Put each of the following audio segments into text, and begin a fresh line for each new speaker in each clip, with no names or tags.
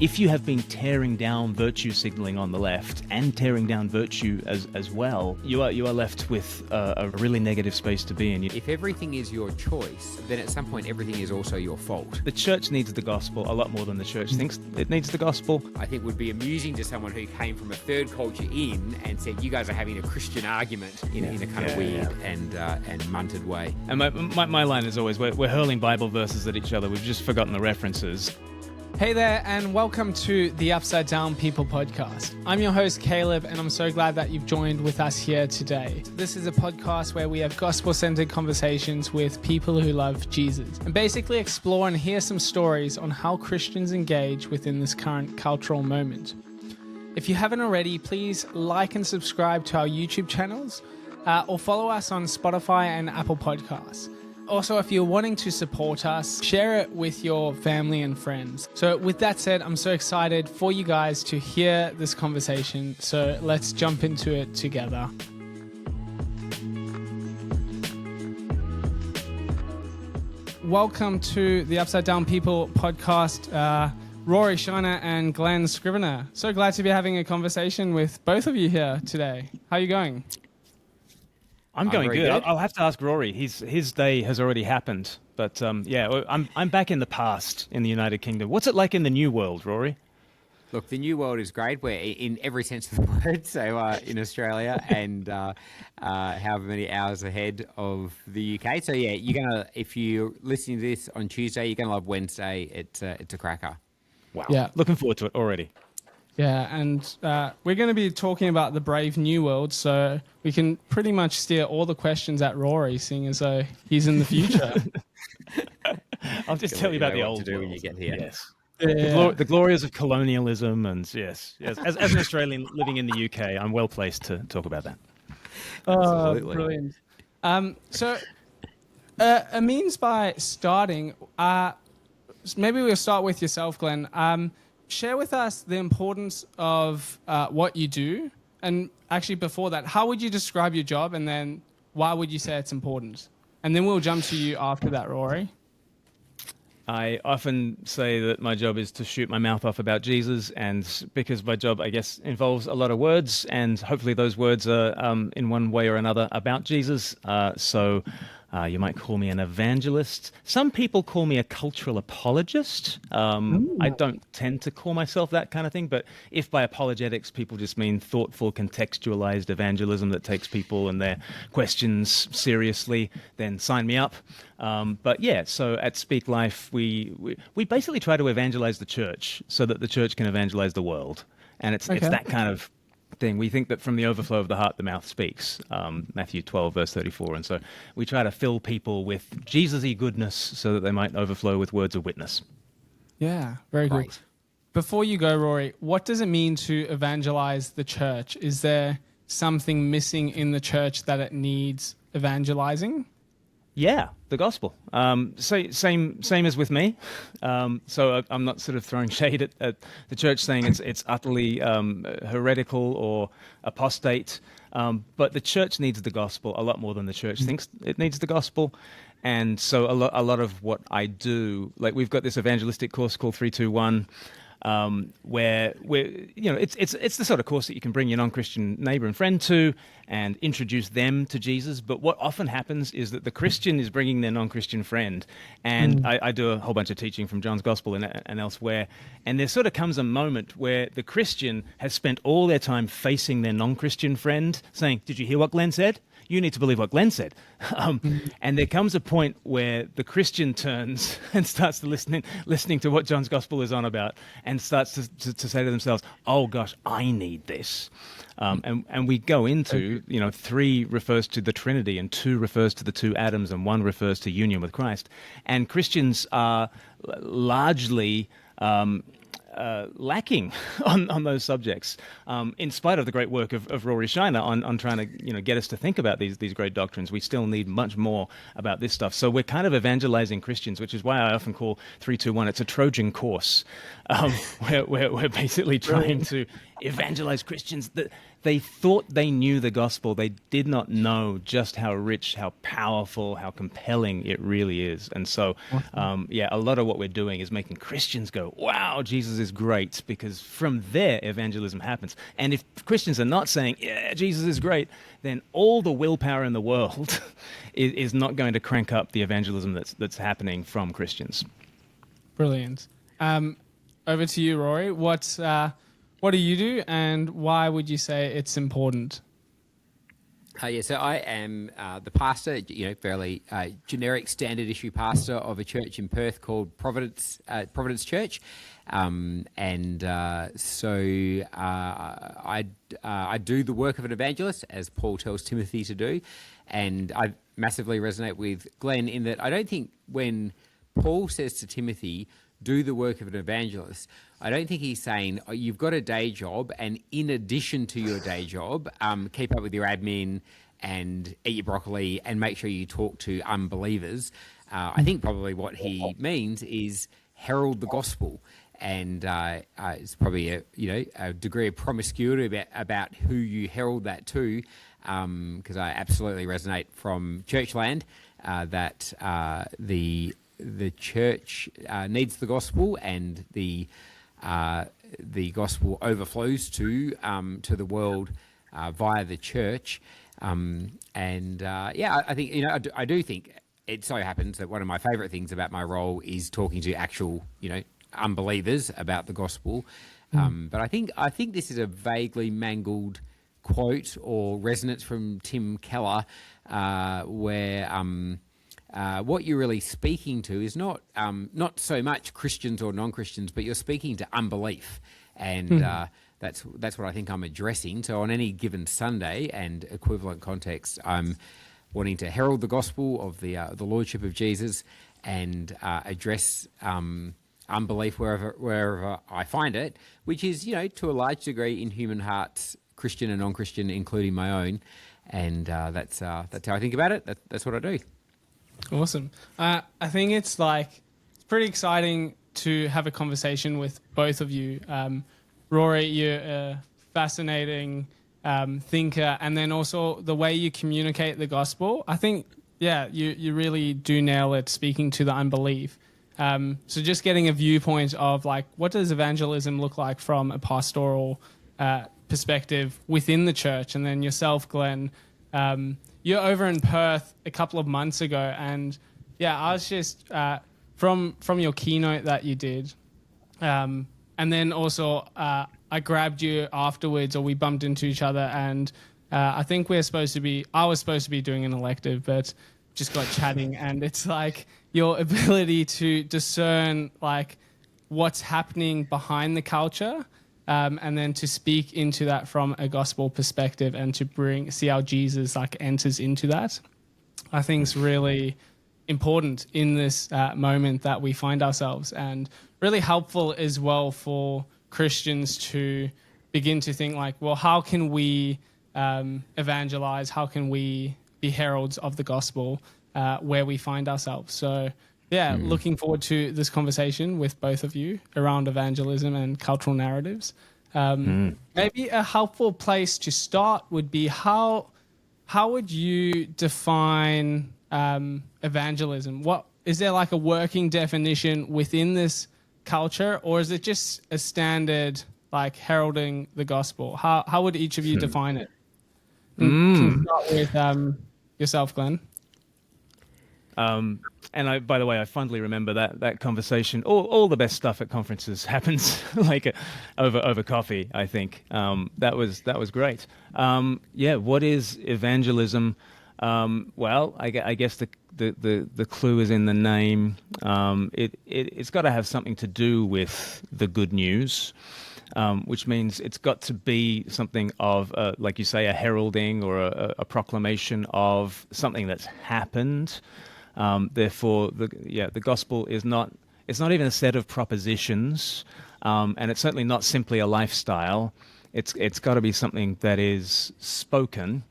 if you have been tearing down virtue signaling on the left and tearing down virtue as well, you are left with a really negative space to be in.
If everything is your choice, then at some point everything is also your fault.
The church needs the gospel a lot more than the church thinks it needs the gospel.
I think it would be amusing to someone who came from a third culture in and said, you guys are having a Christian argument in a kind of weird and munted way.
And my line is always, we're hurling Bible verses at each other. We've just forgotten the references.
Hey there, and welcome to the Upside Down People podcast. I'm your host, Caleb, and I'm so glad that you've joined with us here today. This is a podcast where we have gospel-centered conversations with people who love Jesus and basically explore and hear some stories on how Christians engage within this current cultural moment. If you haven't already, please like and subscribe to our YouTube channels or follow us on Spotify and Apple Podcasts. Also, if you're wanting to support us, share it with your family and friends. So with that said, I'm so excited for you guys to hear this conversation. So let's jump into it together. Welcome to the Upside Down People podcast. Rory Shiner and Glen Scrivener. So glad to be having a conversation with both of you here today. How are you going?
I'm going good. I'll have to ask Rory. His day has already happened, but I'm back in the past in the United Kingdom. What's it like in the New World, Rory?
Look, the New World is great. We're in every sense of the word. So in Australia and however many hours ahead of the UK. So yeah, if you're listening to this on Tuesday, you're gonna love Wednesday. It's a cracker.
Wow. Yeah, looking forward to it already.
Yeah, and we're going to be talking about the brave new world, so we can pretty much steer all the questions at Rory, seeing as though he's in the future.
I'll just tell you about the old
to do
world.
when you get here.
Yes. Yeah. The glories of colonialism, and yes. As an Australian living in the UK, I'm well placed to talk about that.
Absolutely. Brilliant. So, a means by starting, maybe we'll start with yourself, Glen. Share with us the importance of what you do. And actually before that, how would you describe your job? And then why would you say it's important? And then we'll jump to you after that, Rory.
I often say that my job is to shoot my mouth off about Jesus, and because my job, I guess, involves a lot of words, and hopefully those words are, in one way or another, about Jesus. So you might call me an evangelist. Some people call me a cultural apologist. I don't tend to call myself that kind of thing, but if by apologetics people just mean thoughtful, contextualized evangelism that takes people and their questions seriously, then sign me up. But yeah, so at Speak Life, we basically try to evangelize the church so that the church can evangelize the world. And it's that kind of thing. We think that from the overflow of the heart, the mouth speaks. Matthew 12, verse 34. And so we try to fill people with Jesus-y goodness so that they might overflow with words of witness.
Yeah, very good.
Right.
Before you go, Rory, what does it mean to evangelize the church? Is there something missing in the church that it needs evangelizing?
Yeah, the gospel. Same as with me. So I'm not sort of throwing shade at the church, saying it's utterly heretical or apostate. But the church needs the gospel a lot more than the church thinks it needs the gospel. And so a lot of what I do, like we've got this evangelistic course called 321. Where it's the sort of course that you can bring your non-Christian neighbor and friend to and introduce them to Jesus. But what often happens is that the Christian is bringing their non-Christian friend, and I do a whole bunch of teaching from John's Gospel and elsewhere. And there sort of comes a moment where the Christian has spent all their time facing their non-Christian friend, saying, "Did you hear what Glenn said? You need to believe what Glenn said." And there comes a point where the Christian turns and starts to listening to what John's Gospel is on about, and starts to say to themselves, "Oh gosh, I need this." And we go into, 3 refers to the Trinity, and 2 refers to the 2 Adams, and 1 refers to union with Christ. And Christians are largely lacking on those subjects, in spite of the great work of Rory Shiner on trying to get us to think about these great doctrines. We still need much more about this stuff. So we're kind of evangelizing Christians, which is why I often call 321 it's a Trojan course, where we're basically trying to evangelize Christians. they thought they knew the gospel. They did not know just how rich, how powerful, how compelling it really is. And so, a lot of what we're doing is making Christians go, wow, Jesus is great, because from there, evangelism happens. And if Christians are not saying, yeah, Jesus is great, then all the willpower in the world is not going to crank up the evangelism that's happening from Christians.
Brilliant. Over to you, Rory. What do you do, and why would you say it's important?
So I am the pastor, fairly generic standard issue pastor of a church in Perth called Providence Church. I do the work of an evangelist, as Paul tells Timothy to do. And I massively resonate with Glenn in that I don't think when Paul says to Timothy, do the work of an evangelist, I don't think he's saying, oh, you've got a day job, and in addition to your day job, keep up with your admin and eat your broccoli and make sure you talk to unbelievers. I think probably what he means is herald the gospel. And it's probably a degree of promiscuity about who you herald that to, because I absolutely resonate from Churchland that the church needs the gospel, and the gospel overflows to the world via the church. I think I do think it so happens that one of my favourite things about my role is talking to actual unbelievers about the gospel. But I think this is a vaguely mangled quote or resonance from Tim Keller, where what you're really speaking to is not so much Christians or non-Christians, but you're speaking to unbelief, and that's what I think I'm addressing. So on any given Sunday and equivalent context, I'm wanting to herald the gospel of the lordship of Jesus and address unbelief wherever I find it, which is to a large degree in human hearts, Christian and non-Christian, including my own, and that's how I think about it. That's what I do.
Awesome. I think it's pretty exciting to have a conversation with both of you. Rory, you're a fascinating thinker, and then also the way you communicate the gospel. I think, you really do nail it, speaking to the unbelief. So just getting a viewpoint of what does evangelism look like from a pastoral perspective within the church, and then yourself, Glenn. You're over in Perth a couple of months ago, and I was just from your keynote that you did, and then also I grabbed you afterwards, or we bumped into each other, and I think I was supposed to be doing an elective, but just got chatting, and it's your ability to discern what's happening behind the culture. And then to speak into that from a gospel perspective, and to see how Jesus enters into that, I think is really important in this moment that we find ourselves, and really helpful as well for Christians to begin to think how can we evangelize? How can we be heralds of the gospel where we find ourselves? So looking forward to this conversation with both of you around evangelism and cultural narratives. Maybe a helpful place to start would be how would you define evangelism? What is there a working definition within this culture, or is it just a standard heralding the gospel? How would each of you define it? Can you start with yourself, Glenn?
And by the way, I fondly remember that conversation. All the best stuff at conferences happens over coffee, I think. That was great. What is evangelism? Well, I guess the clue is in the name. It's got to have something to do with the good news, which means it's got to be something of, like you say, a heralding or a proclamation of something that's happened. Therefore, the gospel is not even a set of propositions, and it's certainly not simply a lifestyle. It's got to be something that is spoken,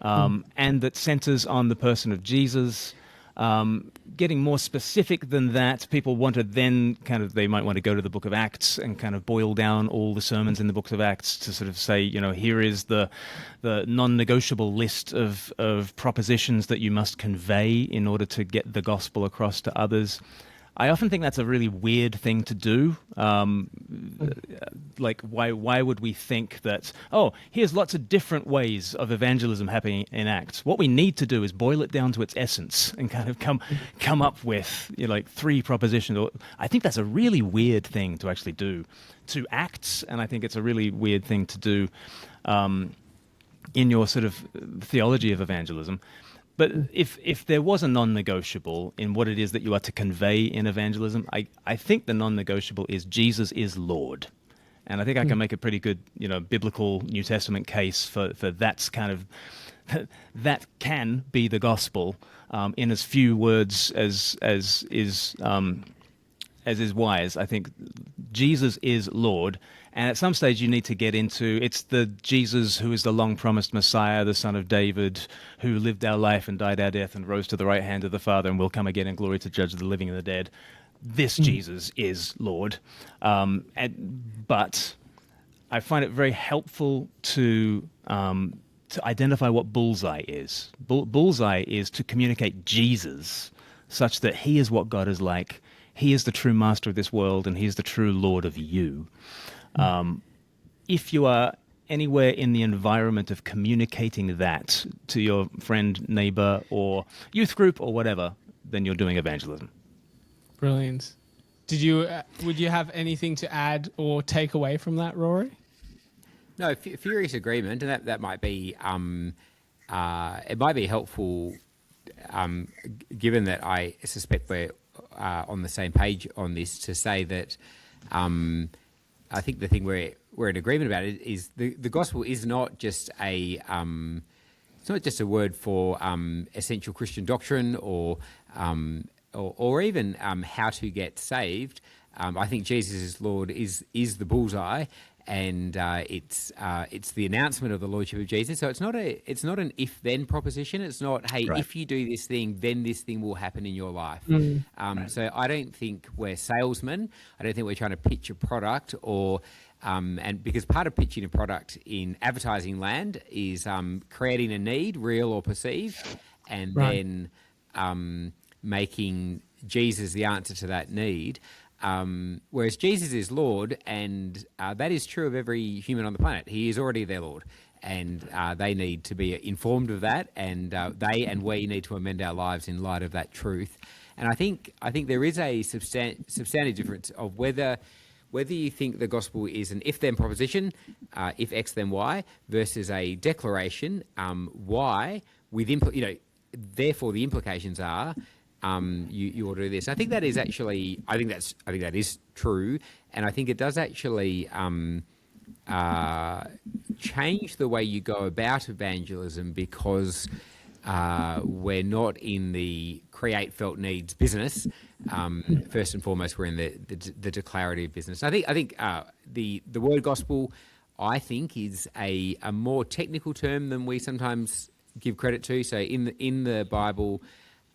and that centers on the person of Jesus, Getting more specific than that, people want to then they might want to go to the book of Acts and kind of boil down all the sermons in the books of Acts to sort of say, here is the non-negotiable list of propositions that you must convey in order to get the gospel across to others. I often think that's a really weird thing to do. Why would we think that, here's lots of different ways of evangelism happening in Acts? What we need to do is boil it down to its essence and kind of come up with 3 propositions. I think that's a really weird thing to actually do to Acts, and I think it's a really weird thing to do in your sort of theology of evangelism. But if there was a non-negotiable in what it is that you are to convey in evangelism, I think the non-negotiable is Jesus is Lord. And I think I can make a pretty good, biblical New Testament case for that's kind of, that can be the gospel in as few words as is wise. I think Jesus is Lord. And at some stage you need to get into, it's the Jesus who is the long-promised Messiah, the Son of David, who lived our life and died our death and rose to the right hand of the Father and will come again in glory to judge the living and the dead. This Jesus is Lord. But I find it very helpful to identify what bullseye is. Bullseye is to communicate Jesus such that he is what God is like. He is the true master of this world and he is the true Lord of you. If you are anywhere in the environment of communicating that to your friend, neighbor, or youth group or whatever, then you're doing evangelism.
Brilliant. Would you have anything to add or take away from that, Rory?
No, furious agreement, and that might be it might be helpful, given that I suspect we're on the same page on this, to say that. I think the thing we're in agreement about it is the gospel is not just it's not just a word for essential Christian doctrine or even how to get saved. I think Jesus is Lord is the bullseye, and it's the announcement of the lordship of Jesus. So it's not an if-then proposition. It's not, hey, right, if you do this thing, then this thing will happen in your life. So I don't think we're salesmen. I don't think we're trying to pitch a product and because part of pitching a product in advertising land is creating a need, real or perceived, and then making Jesus the answer to that need. Whereas Jesus is Lord, and that is true of every human on the planet. He is already their Lord, and they need to be informed of that, and they and we need to amend our lives in light of that truth. And I think there is a substantive difference of whether you think the gospel is an if-then proposition, if X then Y, versus a declaration, Y with therefore the implications are. You ought to do this. I think that is actually. I think that is true, and I think it does actually change the way you go about evangelism, because we're not in the create felt needs business. First and foremost, we're in the declarative business. I think the word gospel, I think, is a more technical term than we sometimes give credit to. So in the Bible.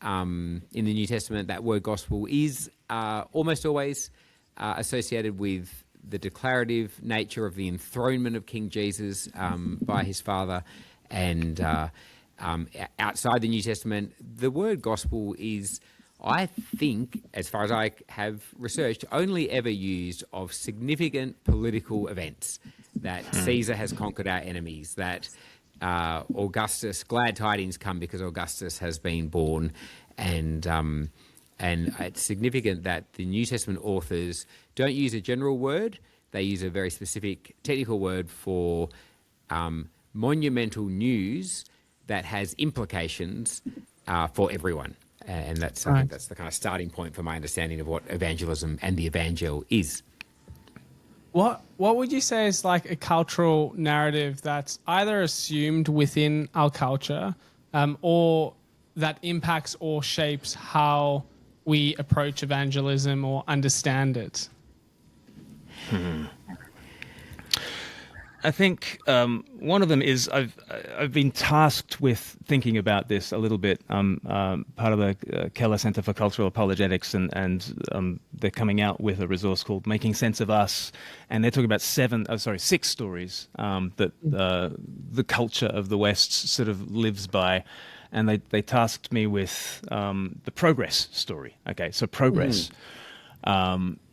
In the New Testament, that word gospel is almost always associated with the declarative nature of the enthronement of King Jesus by his Father. And outside the New Testament, the word gospel is, I think, as far as I have researched, only ever used of significant political events, that Caesar has conquered our enemies, that Augustus, glad tidings come because Augustus has been born, and it's significant that the New Testament authors don't use a general word; they use a very specific technical word for monumental news that has implications for everyone, and that's I think that's the kind of starting point for my understanding of what evangelism and the evangel is.
What would you say is like a cultural narrative that's either assumed within our culture or that impacts or shapes how we approach evangelism or understand it?
I think one of them is I've been tasked with thinking about this a little bit. Part of the Keller Center for Cultural Apologetics, and they're coming out with a resource called "Making Sense of Us," and they're talking about six stories that the culture of the West sort of lives by. And they tasked me with the progress story. Okay, so progress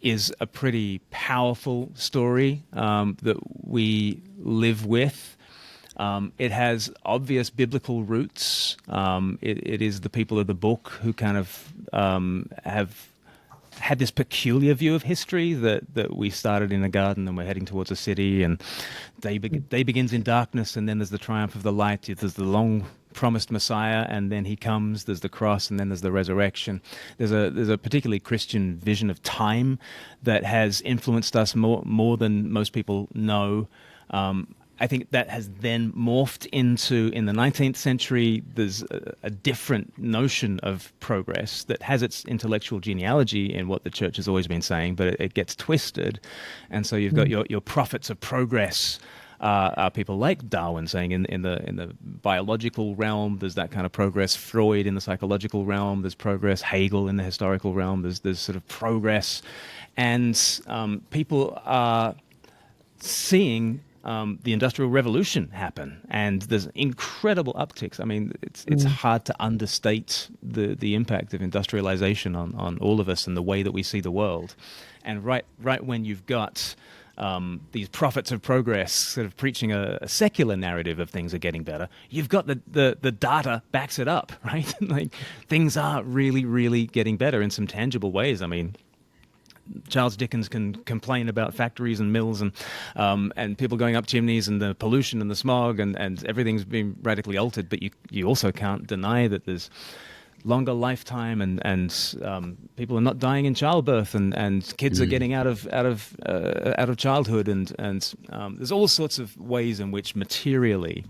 is a pretty powerful story that we live with. It has obvious biblical roots. It is the people of the book who kind of have had this peculiar view of history that we started in a garden and we're heading towards a city, and day begins in darkness, and then there's the triumph of the light. There's the long promised Messiah, and then he comes. There's the cross, and then there's the resurrection. There's a particularly Christian vision of time that has influenced us more than most people know. I think that has then morphed into, in the 19th century, there's a different notion of progress that has its intellectual genealogy in what the church has always been saying, but it gets twisted. And so you've got your prophets of progress, are people like Darwin saying in the biological realm, there's that kind of progress. Freud in the psychological realm, there's progress. Hegel in the historical realm, there's sort of progress. And people are seeing the Industrial Revolution happen, and there's incredible upticks. I mean, it's hard to understate the impact of industrialization on all of us and the way that we see the world. And right when you've got these prophets of progress sort of preaching a secular narrative of things are getting better, you've got the data backs it up, right? Like, things are really, really getting better in some tangible ways. I mean, Charles Dickens can complain about factories and mills and people going up chimneys and the pollution and the smog and everything's been radically altered, but you also can't deny that there's longer lifetime and people are not dying in childbirth and kids are getting out of childhood and there's all sorts of ways in which materially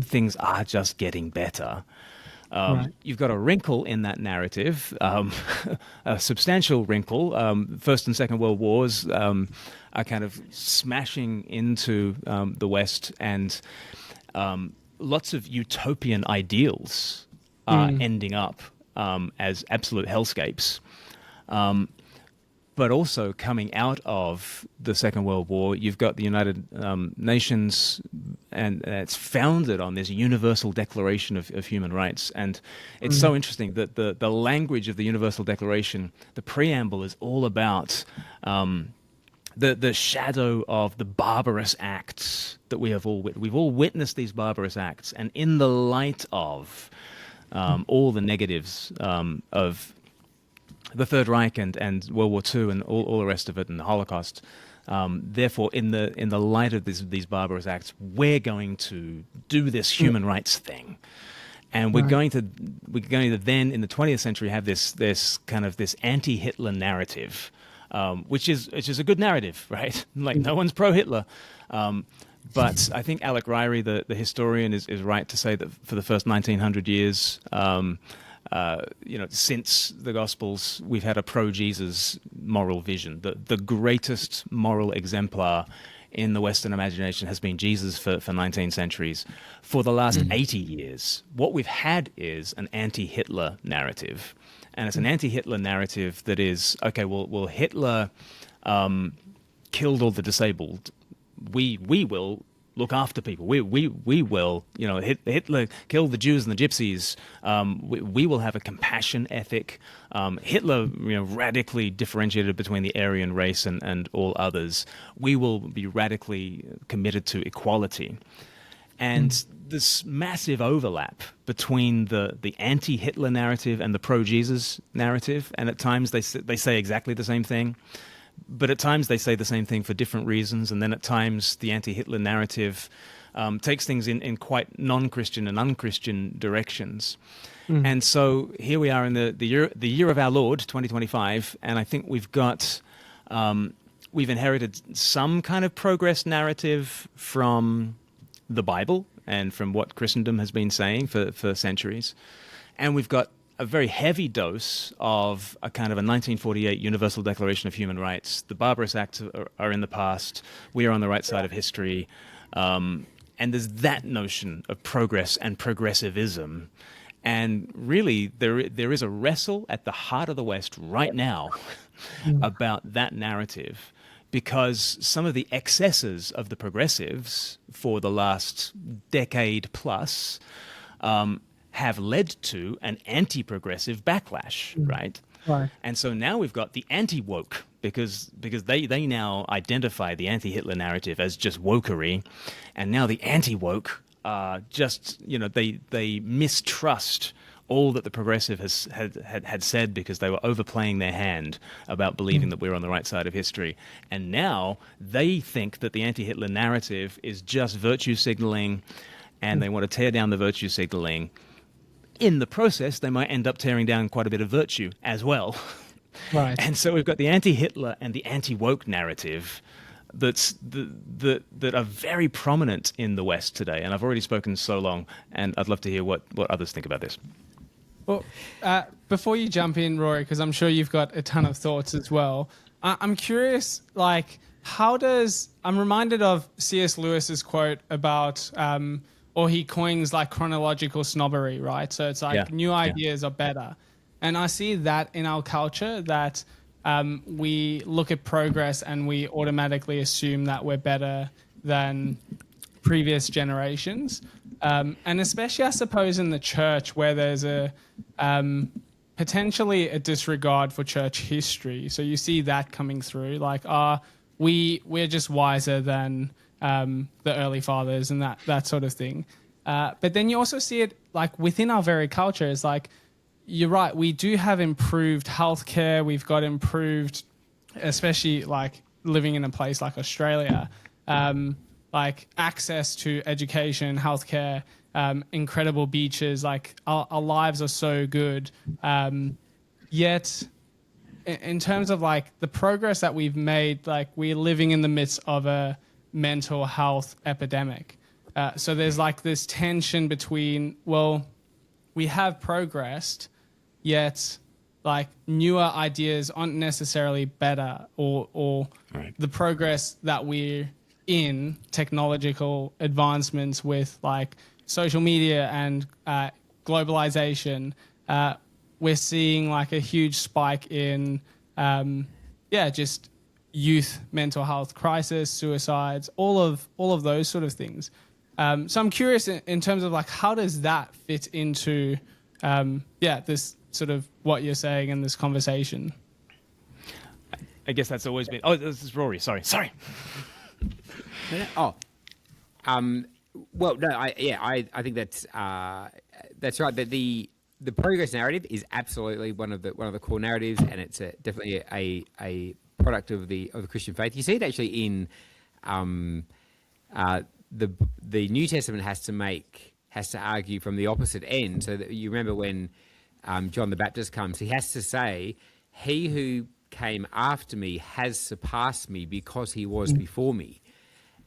things are just getting better. Right. You've got a wrinkle in that narrative, a substantial wrinkle. First and Second World Wars are kind of smashing into the West, and lots of utopian ideals are ending up as absolute hellscapes. But also coming out of the Second World War, you've got the United Nations, and it's founded on this universal declaration of human rights. And it's so interesting that the language of the Universal Declaration, the preamble, is all about the shadow of the barbarous acts that we've all witnessed these barbarous acts, and in the light of all the negatives of the Third Reich and World War II and all the rest of it, and the Holocaust. Therefore, in the light of these barbarous acts, we're going to do this human rights thing, and we're going to then in the 20th century have this kind of this anti-Hitler narrative, which is a good narrative, right? Like, no one's pro-Hitler. But I think Alec Ryrie, the historian, is right to say that for the first 1900 years, since the Gospels, we've had a pro-Jesus moral vision. The greatest moral exemplar in the Western imagination has been Jesus for 19 centuries. For the last 80 years, what we've had is an anti-Hitler narrative. And it's an anti-Hitler narrative that is, okay, well Hitler killed all the disabled. We will look after people. We will, Hitler killed the Jews and the Gypsies. We will have a compassion ethic. Hitler, radically differentiated between the Aryan race and all others. We will be radically committed to equality. And this massive overlap between the anti-Hitler narrative and the pro-Jesus narrative, and at times they say exactly the same thing. But at times they say the same thing for different reasons, and then at times the anti-Hitler narrative takes things in quite non-Christian and unchristian directions. And so here we are in the year of our Lord, 2025, and I think we've inherited some kind of progress narrative from the Bible and from what Christendom has been saying for centuries, and we've got a very heavy dose of a kind of a 1948 Universal Declaration of Human Rights. The barbarous acts are in the past. We are on the right side of history. And there's that notion of progress and progressivism. And really, there is a wrestle at the heart of the West right now about that narrative, because some of the excesses of the progressives for the last decade plus have led to an anti-progressive backlash, right?
Right.
And so now we've got the anti-woke, because they now identify the anti-Hitler narrative as just wokery, and now the anti-woke just, they mistrust all that the progressive had said, because they were overplaying their hand about believing that we were on the right side of history. And now they think that the anti-Hitler narrative is just virtue signaling, and they want to tear down the virtue signaling. In the process, they might end up tearing down quite a bit of virtue as well.
Right.
And so we've got the anti-Hitler and the anti-woke narrative that are very prominent in the West today. And I've already spoken so long, and I'd love to hear what others think about this.
Well, before you jump in, Rory, because I'm sure you've got a ton of thoughts as well, I'm curious, I'm reminded of C.S. Lewis's quote about, or he coins chronological snobbery, right? So it's new ideas are better. And I see that in our culture, that we look at progress and we automatically assume that we're better than previous generations. And especially, I suppose, in the church, where there's a potentially a disregard for church history. So you see that coming through, we're just wiser than the early fathers and that sort of thing. But then you also see it within our very culture. It's you're right, we do have improved healthcare. We've got improved, especially living in a place like Australia, access to education, healthcare, incredible beaches. Our lives are so good. Yet, in terms of the progress that we've made, we're living in the midst of a mental health epidemic. So there's this tension between, well, we have progressed, yet newer ideas aren't necessarily better, or
Right.
the progress that we're in, technological advancements with social media and globalization, we're seeing a huge spike in just youth mental health crisis, suicides, all of those sort of things. So I'm curious in terms of how does that fit into this sort of what you're saying in this conversation?
I guess that's always been... Oh, this is Rory. Sorry.
Well, no, I think that's right. That the progress narrative is absolutely one of the core narratives, and it's definitely a product of the Christian faith. You see it actually in the New Testament has to argue from the opposite end. So that you remember when John the Baptist comes, he has to say, "He who came after me has surpassed me because he was before me."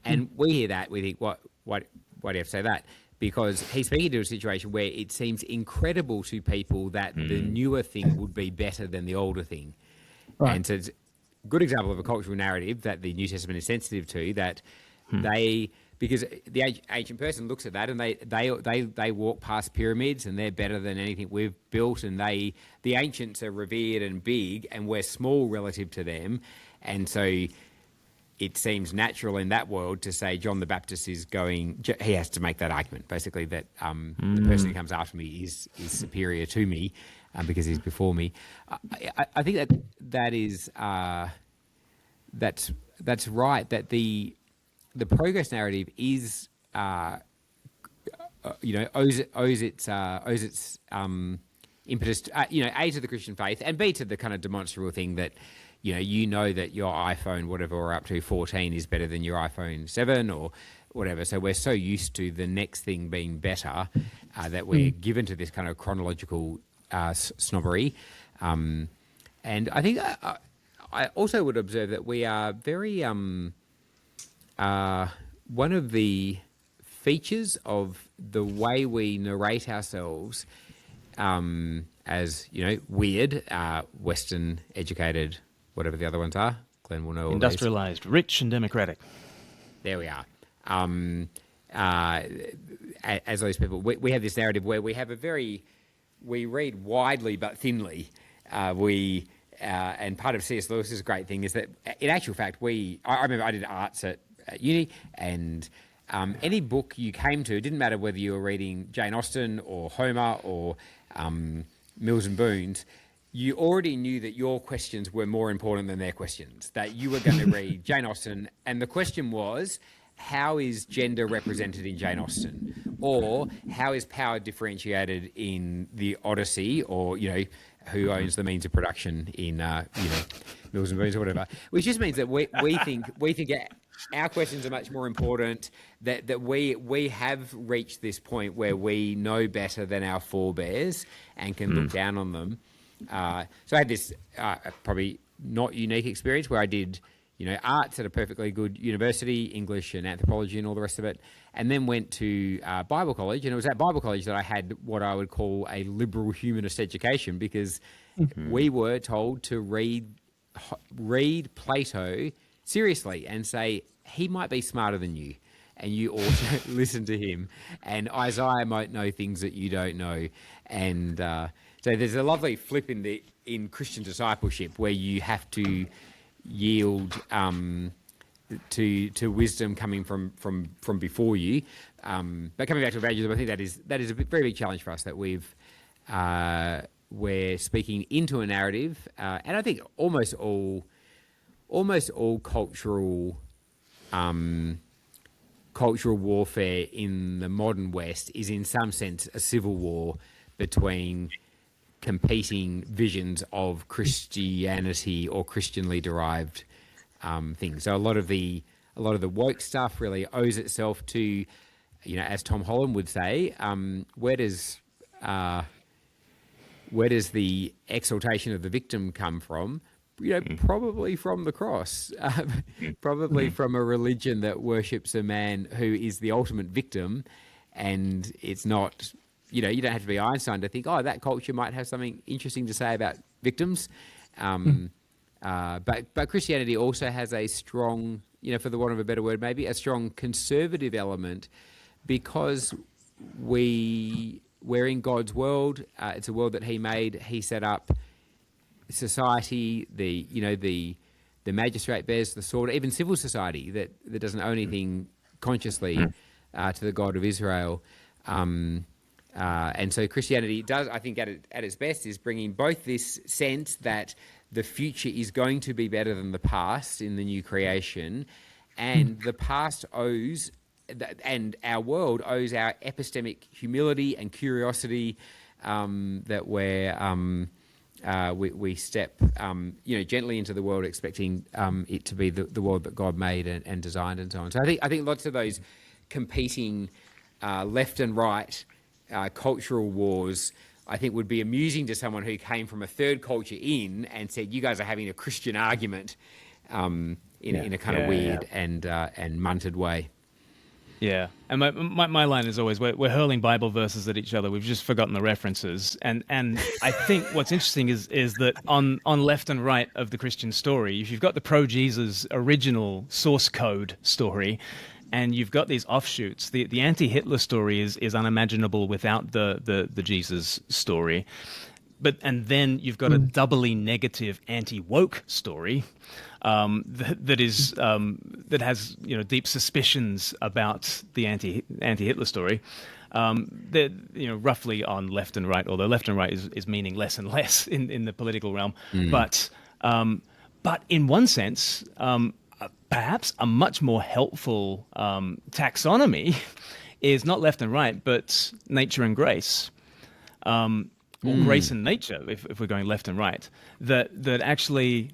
And we hear that, we think, why do you have to say that? Because he's speaking to a situation where it seems incredible to people that the newer thing would be better than the older thing. Right. And so it's a good example of a cultural narrative that the New Testament is sensitive to, that because the ancient person looks at that and they walk past pyramids and they're better than anything we've built, and the ancients are revered and big and we're small relative to them. And so it seems natural in that world to say John the Baptist is he has to make that argument, basically, that the person who comes after me is superior to me because he's before me. I think that is that's right, that the progress narrative is owes its impetus A, to the Christian faith, and B, to the kind of demonstrable thing that you know that your iPhone, whatever we're up to, 14, is better than your iPhone 7 or whatever. So we're so used to the next thing being better that we're given to this kind of chronological snobbery. And I think I also would observe that we are very... one of the features of the way we narrate ourselves as weird, Western educated, whatever the other ones are. Glenn will know all these.
Industrialized, rich and democratic.
There we are. As those people, we have this narrative where we read widely but thinly. And part of C.S. Lewis's great thing is that, in actual fact, I remember I did arts at uni, and any book you came to, it didn't matter whether you were reading Jane Austen or Homer or Mills and Boons, you already knew that your questions were more important than their questions, that you were going to read Jane Austen, and the question was, how is gender represented in Jane Austen? Or how is power differentiated in the Odyssey? Or, who owns the means of production in, Mills and Boons or whatever? Which just means that we think our questions are much more important, that we have reached this point where we know better than our forebears and can look down on them. So I had this probably not unique experience where I did, arts at a perfectly good university, English and anthropology and all the rest of it, and then went to Bible college. And it was at Bible college that I had what I would call a liberal humanist education, because we were told to read Plato seriously and say, he might be smarter than you, and you ought to listen to him. And Isaiah might know things that you don't know. And so there's a lovely flip in Christian discipleship where you have to yield to wisdom coming from before you. But coming back to evangelism, I think that is a very big challenge for us, that we're speaking into a narrative, and I think almost all cultural warfare in the modern West is in some sense a civil war between competing visions of Christianity or Christianly derived things. So a lot of the woke stuff really owes itself to, as Tom Holland would say, where does the exaltation of the victim come from? Probably from the cross, probably from a religion that worships a man who is the ultimate victim, and it's not. You don't have to be Einstein to think, that culture might have something interesting to say about victims. But Christianity also has a strong, for the want of a better word, maybe a strong conservative element, because we're in God's world. It's a world that He made. He set up society. The magistrate bears the sword. Even civil society that doesn't owe anything consciously to the God of Israel. And so Christianity does, I think, at its best, is bringing both this sense that the future is going to be better than the past in the new creation, and the past owes, and our world owes our epistemic humility and curiosity, that we step gently into the world, expecting it to be the world that God made and designed and so on. So I think lots of those competing left and right cultural wars, I think, would be amusing to someone who came from a third culture in and said, you guys are having a Christian argument in a kind of weird and munted way.
Yeah, and my line is always, we're hurling Bible verses at each other. We've just forgotten the references. And I think what's interesting is that on left and right of the Christian story, if you've got the pro-Jesus original source code story, and you've got these offshoots. The anti-Hitler story is unimaginable without the Jesus story. And then you've got a doubly negative anti-woke story that has deep suspicions about the anti-Hitler story. They're roughly on left and right, although left and right is meaning less and less in the political realm. But in one sense, perhaps a much more helpful taxonomy is not left and right, but nature and grace, or grace and nature, if we're going left and right. That actually,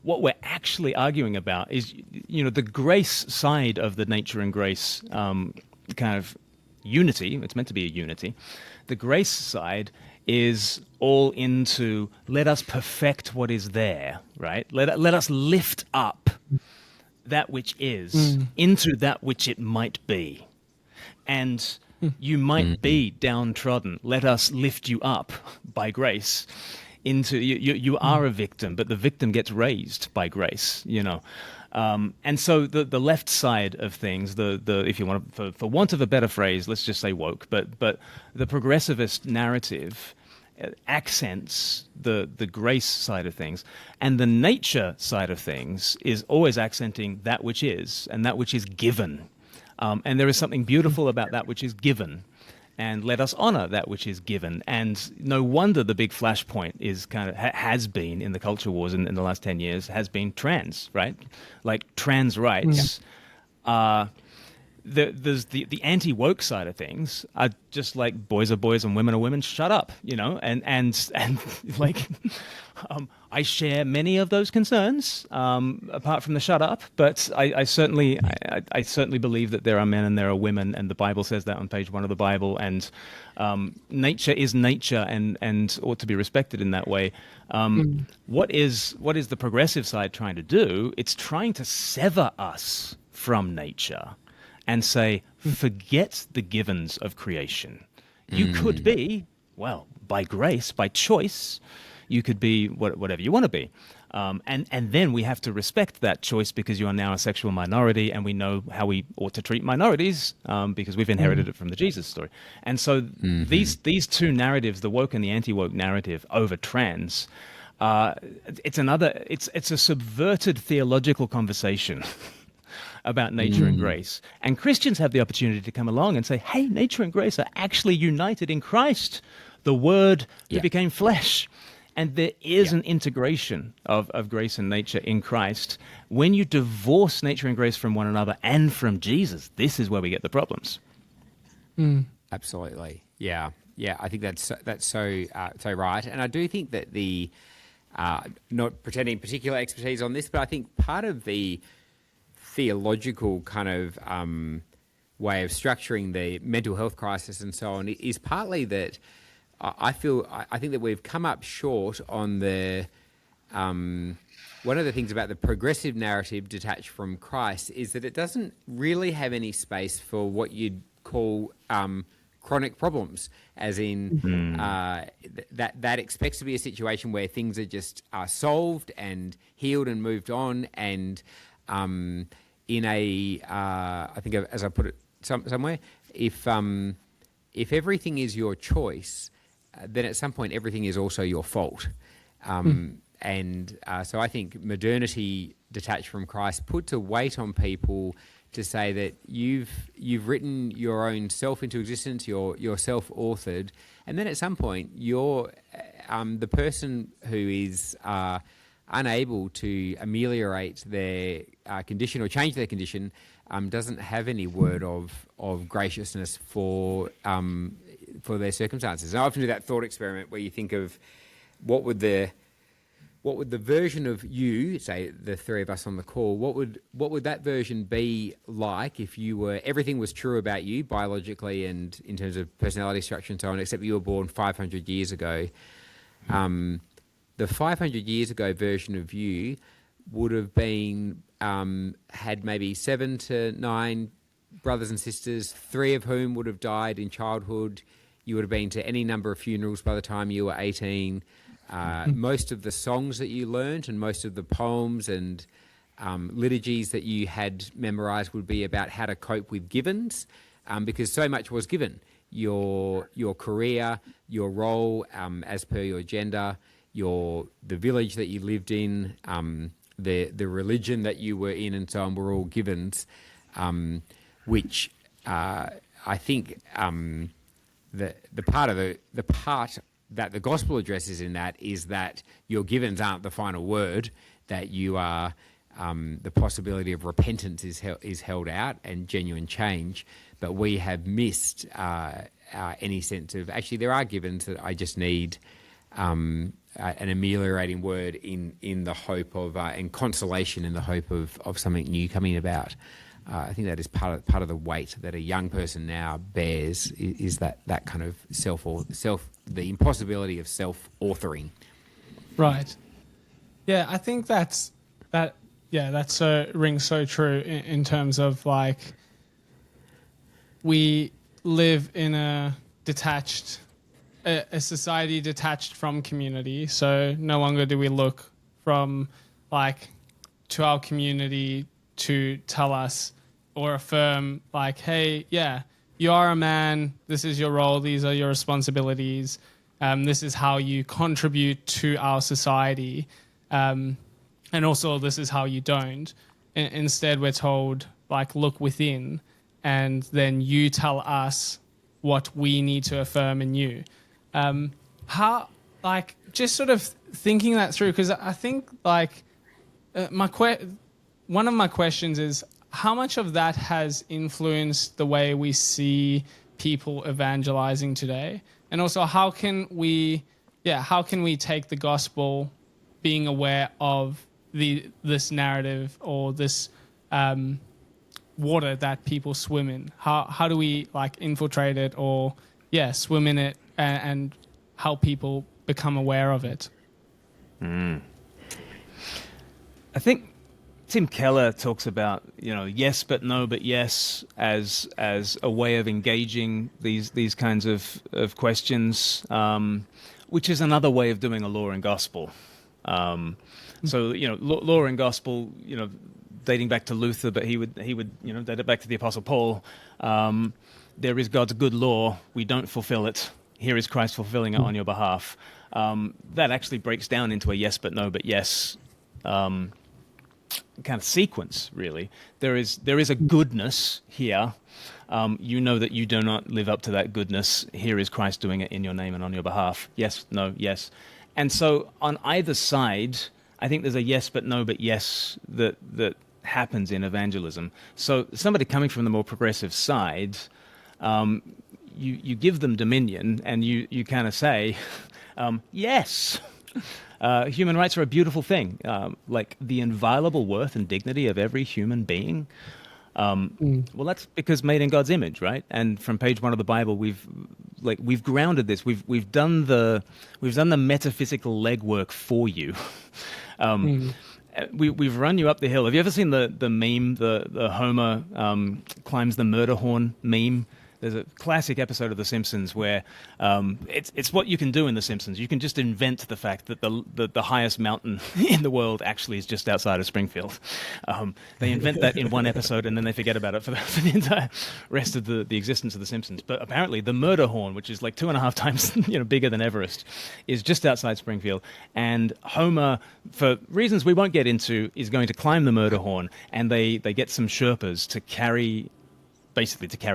what we're actually arguing about is, the grace side of the nature and grace kind of unity. It's meant to be a unity. The grace side is all into let us perfect what is there, right? Let us lift up that which is into that which it might be. And You might be downtrodden. Let us lift you up by grace. Into you are a victim, but the victim gets raised by grace. And so the left side of things, the if you want to, for want of a better phrase, let's just say woke, but the progressivist narrative accents the grace side of things, and the nature side of things is always accenting that which is and that which is given. And there is something beautiful about that which is given. And let us honor that which is given. And no wonder the big flashpoint is kind of has been in the culture wars in the last 10 years has been trans, right? Like trans rights. There's the anti-woke side of things are just like boys are boys and women are women. Shut up, and like I share many of those concerns, apart from the shut up. But I certainly believe that there are men and there are women, and the Bible says that on page 1 of the Bible. And nature is nature, and ought to be respected in that way. What is the progressive side trying to do? It's trying to sever us from nature and say, forget the givens of creation. You could be, well, by grace, by choice, you could be whatever you want to be. And then we have to respect that choice because you are now a sexual minority, and we know how we ought to treat minorities because we've inherited it from the Jesus story. And so these two narratives, the woke and the anti-woke narrative over trans, it's a subverted theological conversation about nature and grace. And Christians have the opportunity to come along and say, hey, nature and grace are actually united in Christ, the Word that became flesh. And there is an integration of grace and nature in Christ. When you divorce nature and grace from one another and from Jesus, this is where we get the problems.
Absolutely. Yeah. I think that's so right. And I do think that not pretending particular expertise on this, but I think part of the theological kind of way of structuring the mental health crisis and so on is partly that I think that we've come up short on the one of the things about the progressive narrative detached from Christ is that it doesn't really have any space for what you'd call chronic problems, as in that expects to be a situation where things are just solved and healed and moved on, and in a I think as I put it somewhere, if everything is your choice, then at some point everything is also your fault. And so I think modernity detached from Christ puts a weight on people to say that you've written your own self into existence, you're self-authored, and then at some point you're the person who is unable to ameliorate their condition or change their condition doesn't have any word of graciousness for their circumstances. And I often do that thought experiment where you think of what would the version of you, say the three of us on the call, what would that version be like if everything was true about you biologically and in terms of personality structure and so on, except you were born 500 years ago. The 500 years ago version of you would have been had maybe 7 to 9 brothers and sisters, 3 of whom would have died in childhood. You would have been to any number of funerals by the time you were 18. Most of the songs that you learned and most of the poems and liturgies that you had memorized would be about how to cope with givens, because so much was given. Your career, your role as per your gender, the village that you lived in, the religion that you were in, and so on, were all givens, which I think the part that the gospel addresses in that is that your givens aren't the final word, that you are the possibility of repentance is held out and genuine change, but we have missed any sense of actually there are givens that I just need an ameliorating word in the hope of and consolation in the hope of something new coming about. I think that is part of the weight that a young person now bears is that kind of the impossibility of self-authoring.
Right. Yeah, I think that rings so true in terms of like we live in a society detached from community. So no longer do we look from like to our community to tell us or affirm like, hey, yeah, you are a man. This is your role. These are your responsibilities. This is how you contribute to our society. And also this is how you don't. Instead, we're told like, look within, and then you tell us what we need to affirm in you. How, like, just sort of thinking that through, because I think like one of my questions is how much of that has influenced the way we see people evangelizing today, and also how can we take the gospel, being aware of this narrative or this water that people swim in. How do we like infiltrate it or swim in it and help people become aware of it?
I think Tim Keller talks about, yes but no but yes as a way of engaging these kinds of questions, which is another way of doing a law and gospel. So law and gospel, dating back to Luther, but he would date it back to the Apostle Paul. There is God's good law. We don't fulfill it. Here is Christ fulfilling it on your behalf. That actually breaks down into a yes but no but yes kind of sequence, really. There is a goodness here. You know that you do not live up to that goodness. Here is Christ doing it in your name and on your behalf. Yes, no, yes. And so on either side, I think there's a yes but no but yes that happens in evangelism. So somebody coming from the more progressive side, you give them dominion and you kind of say, yes, human rights are a beautiful thing, like the inviolable worth and dignity of every human being. Well, that's because made in God's image, right? And from page 1 of the Bible, we've grounded this. We've done the metaphysical legwork for you. We've run you up the hill. Have you ever seen the meme, the Homer climbs the murder horn meme? There's a classic episode of The Simpsons where it's what you can do in The Simpsons. You can just invent the fact that the highest mountain in the world actually is just outside of Springfield. They invent that in one episode and then they forget about it for the entire rest of the existence of The Simpsons. But apparently the murder horn, which is like 2.5 times bigger than Everest, is just outside Springfield. And Homer, for reasons we won't get into, is going to climb the murder horn, and they get some Sherpas to carry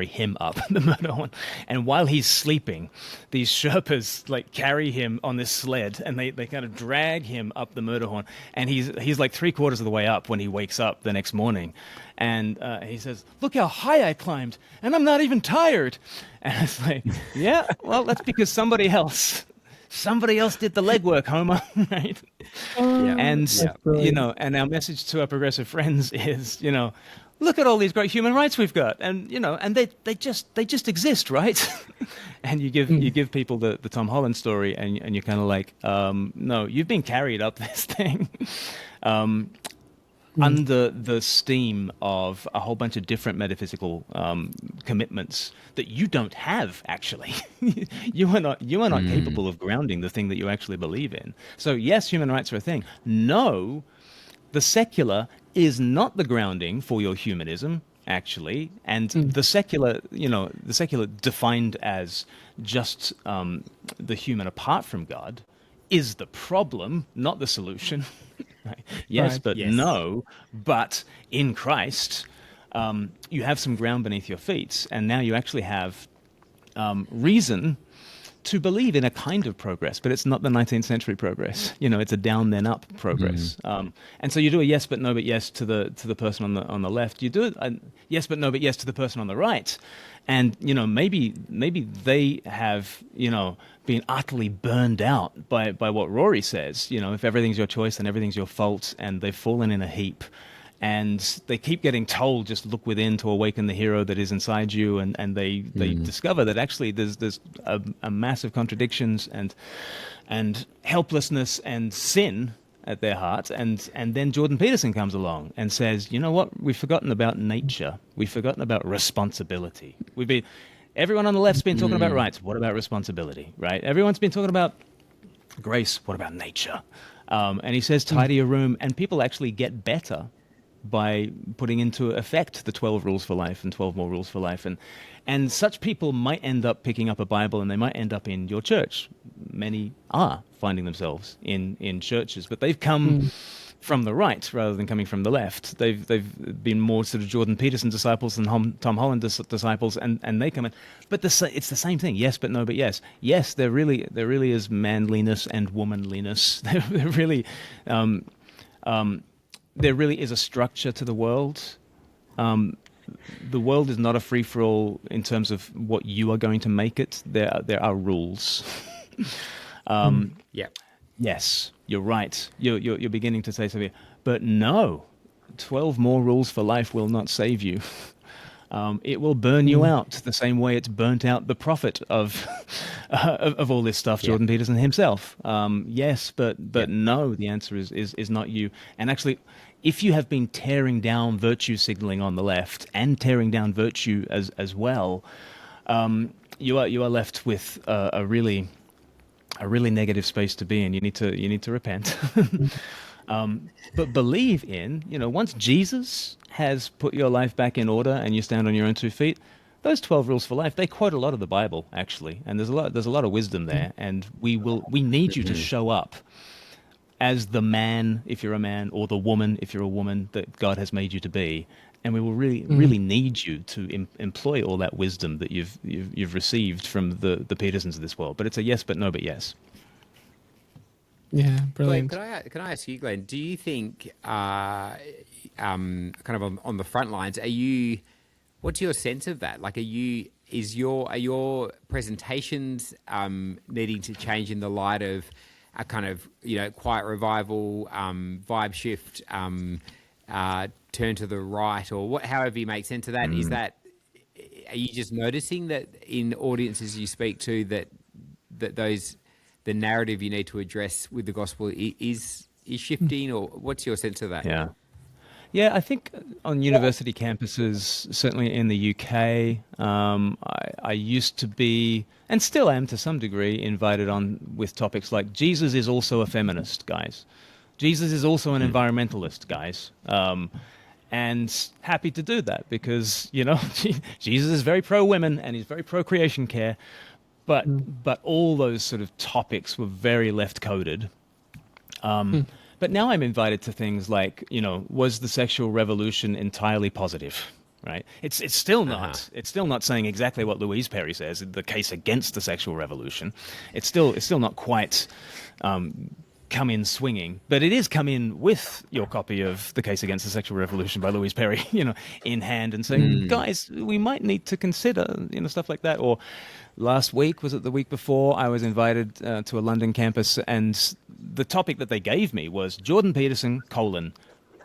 him up the murder horn. And while he's sleeping, these Sherpas carry him on this sled and they kind of drag him up the murder horn. And he's like 3/4 of the way up when he wakes up the next morning. And he says, "Look how high I climbed, and I'm not even tired." And it's like, yeah, well, that's because somebody else did the legwork, Homer, right? And and our message to our progressive friends is, look at all these great human rights we've got, and and they just exist, right? And you give people the Tom Holland story, and you're kind of like, no, you've been carried up this thing under the steam of a whole bunch of different metaphysical commitments that you don't have actually. you are not capable of grounding the thing that you actually believe in. So yes, human rights are a thing. No, the secular is not the grounding for your humanism, actually, and the secular defined as just the human apart from God is the problem, not the solution. Right? Yes, right. But yes. No, but in Christ, you have some ground beneath your feet, and now you actually have reason to believe in a kind of progress, but it's not the 19th century progress. It's a down then up progress. And so you do a yes but no but yes to the person on the left. You do a yes but no but yes to the person on the right, and maybe they have been utterly burned out by what Rory says. If everything's your choice, then everything's your fault, and they've fallen in a heap. And they keep getting told, just look within to awaken the hero that is inside you, and they discover that actually there's a massive contradictions and helplessness and sin at their heart. And then Jordan Peterson comes along and says, you know what, we've forgotten about nature. We've forgotten about responsibility. Everyone on the left's been talking about rights. What about responsibility, right? Everyone's been talking about grace. What about nature? And he says, tidy your room. And people actually get better by putting into effect the 12 rules for life and 12 more rules for life. And such people might end up picking up a Bible and they might end up in your church. Many are finding themselves in churches, but they've come from the right rather than coming from the left. They've been more sort of Jordan Peterson disciples than Tom Holland disciples, and they come in. But it's the same thing. Yes, but no, but yes. Yes, there really is manliness and womanliness. There really is a structure to the world. The world is not a free-for-all in terms of what you are going to make it. There are rules.
Yeah.
Yes, you're right. You're beginning to say something, but no, 12 more rules for life will not save you. It will burn you out the same way it's burnt out the prophet of all this stuff, Jordan Peterson himself. Yes, but no, the answer is not you. And actually, if you have been tearing down virtue signaling on the left and tearing down virtue as well, you are left with a really negative space to be in. You need to repent. But believe in, once Jesus has put your life back in order and you stand on your own 2 feet, those 12 rules for life, they quote a lot of the Bible, actually. And there's a lot of wisdom there. And we need you to show up as the man, if you're a man, or the woman, if you're a woman, that God has made you to be. And we will really need you to employ all that wisdom that you've received from the Petersons of this world. But it's a yes, but no, but yes.
Yeah, brilliant.
Glenn, can I ask you, Glenn? Do you think, kind of on the front lines, what's your sense of that? Like, are your presentations needing to change in the light of a kind of quiet revival, vibe shift? Turn to the right, or however you make sense of that. Is that, are you just noticing that in audiences you speak to that the narrative you need to address with the gospel is shifting, or what's your sense of that?
Yeah, I think on university campuses, certainly in the UK, I used to be, and still am to some degree, invited on with topics like Jesus is also a feminist, guys. Jesus is also an environmentalist, guys. And happy to do that because, Jesus is very pro-women and he's very pro-creation care. But all those sort of topics were very left-coded. But now I'm invited to things like, was the sexual revolution entirely positive? Right? It's still not. It's still not saying exactly what Louise Perry says, the case against the sexual revolution. It's still not quite come in swinging, but it is come in with your copy of The Case Against the Sexual Revolution by Louise Perry, in hand, and saying, guys, we might need to consider, stuff like that. Or last week, was it the week before, I was invited to a London campus, and the topic that they gave me was Jordan Peterson,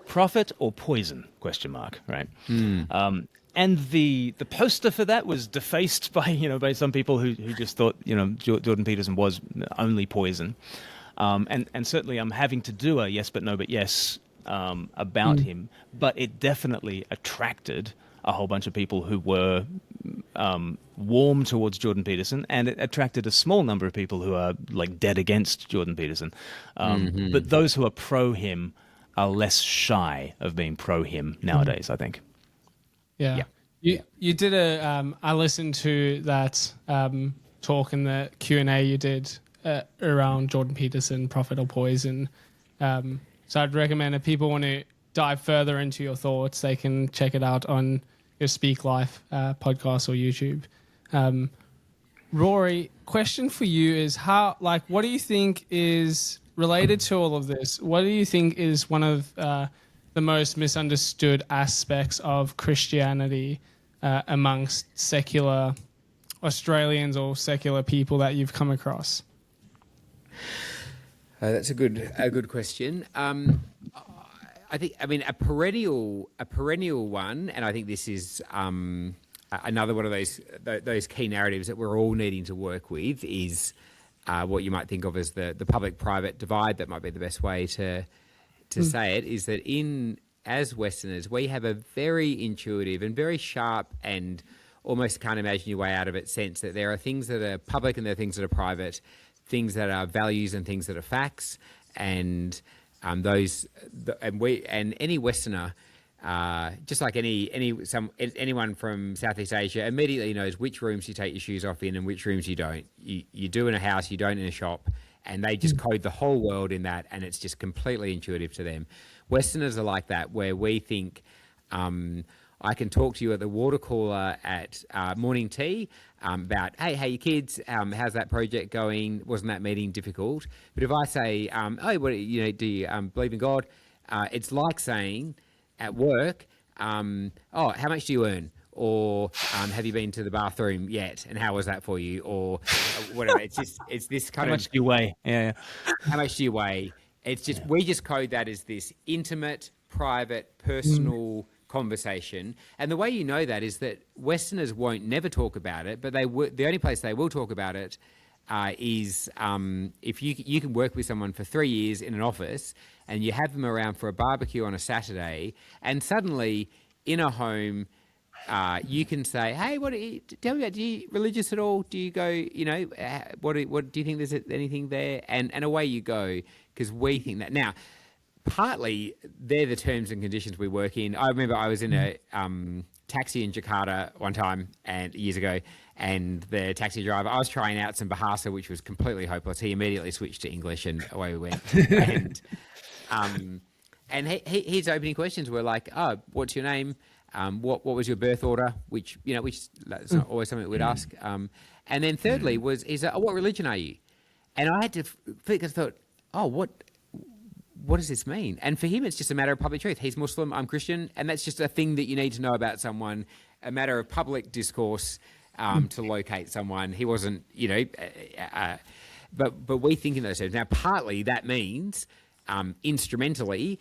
prophet or poison, ? Right? And the poster for that was defaced by some people who just thought, Jordan Peterson was only poison. And certainly I'm having to do a yes but no but yes about him, but it definitely attracted a whole bunch of people who were warm towards Jordan Peterson, and it attracted a small number of people who are like dead against Jordan Peterson. But those who are pro him are less shy of being pro him nowadays, I think.
Yeah. You did I listened to that talk in the Q&A you did around Jordan Peterson, prophet or poison. So I'd recommend if people want to dive further into your thoughts, they can check it out on your Speak Life podcast or YouTube. Rory, question for you is what do you think is related to all of this? What do you think is one of the most misunderstood aspects of Christianity amongst secular Australians or secular people that you've come across?
That's a good question. I think, a perennial one, and I think this is another one of those key narratives that we're all needing to work with, is what you might think of as the public-private divide. That might be the best way to say it, is that as Westerners, we have a very intuitive and very sharp and almost can't imagine your way out of it sense that there are things that are public and there are things that are private, things that are values and things that are facts, and any Westerner, just like anyone from Southeast Asia, immediately knows which rooms you take your shoes off in and which rooms you don't. You do in a house, you don't in a shop, and they just code the whole world in that, and it's just completely intuitive to them. Westerners are like that, where we think, I can talk to you at the water cooler at morning tea about, hey, how you kids? How's that project going? Wasn't that meeting difficult? But if I say, oh, what do you believe in God? It's like saying at work, oh, how much do you earn? Or have you been to the bathroom yet? And how was that for you? Or whatever. It's this kind
How
of.
much do you weigh? Yeah.
How much do you weigh? It's just we just code that as this intimate, private, personal conversation. And the way you know that is that Westerners won't never talk about it, but the only place they will talk about it is if you can work with someone for 3 years in an office and you have them around for a barbecue on a Saturday, and suddenly in a home you can say, hey, tell me about, do you religious at all? Do you go, what do you think there's anything there? And away you go, because we think that. Now, partly they're the terms and conditions we work in. I remember I was in a taxi in Jakarta one time and years ago, and the taxi driver, I was trying out some Bahasa, which was completely hopeless. He immediately switched to English and away we went. And his opening questions were like, oh, what's your name? What was your birth order? Which that's not always something that we'd ask. And then thirdly is what religion are you? And I had to think, I thought, oh, what does this mean? And for him, it's just a matter of public truth. He's Muslim, I'm Christian, and that's just a thing that you need to know about someone, a matter of public discourse to locate someone. He wasn't, but we think in those terms. Now, partly that means instrumentally,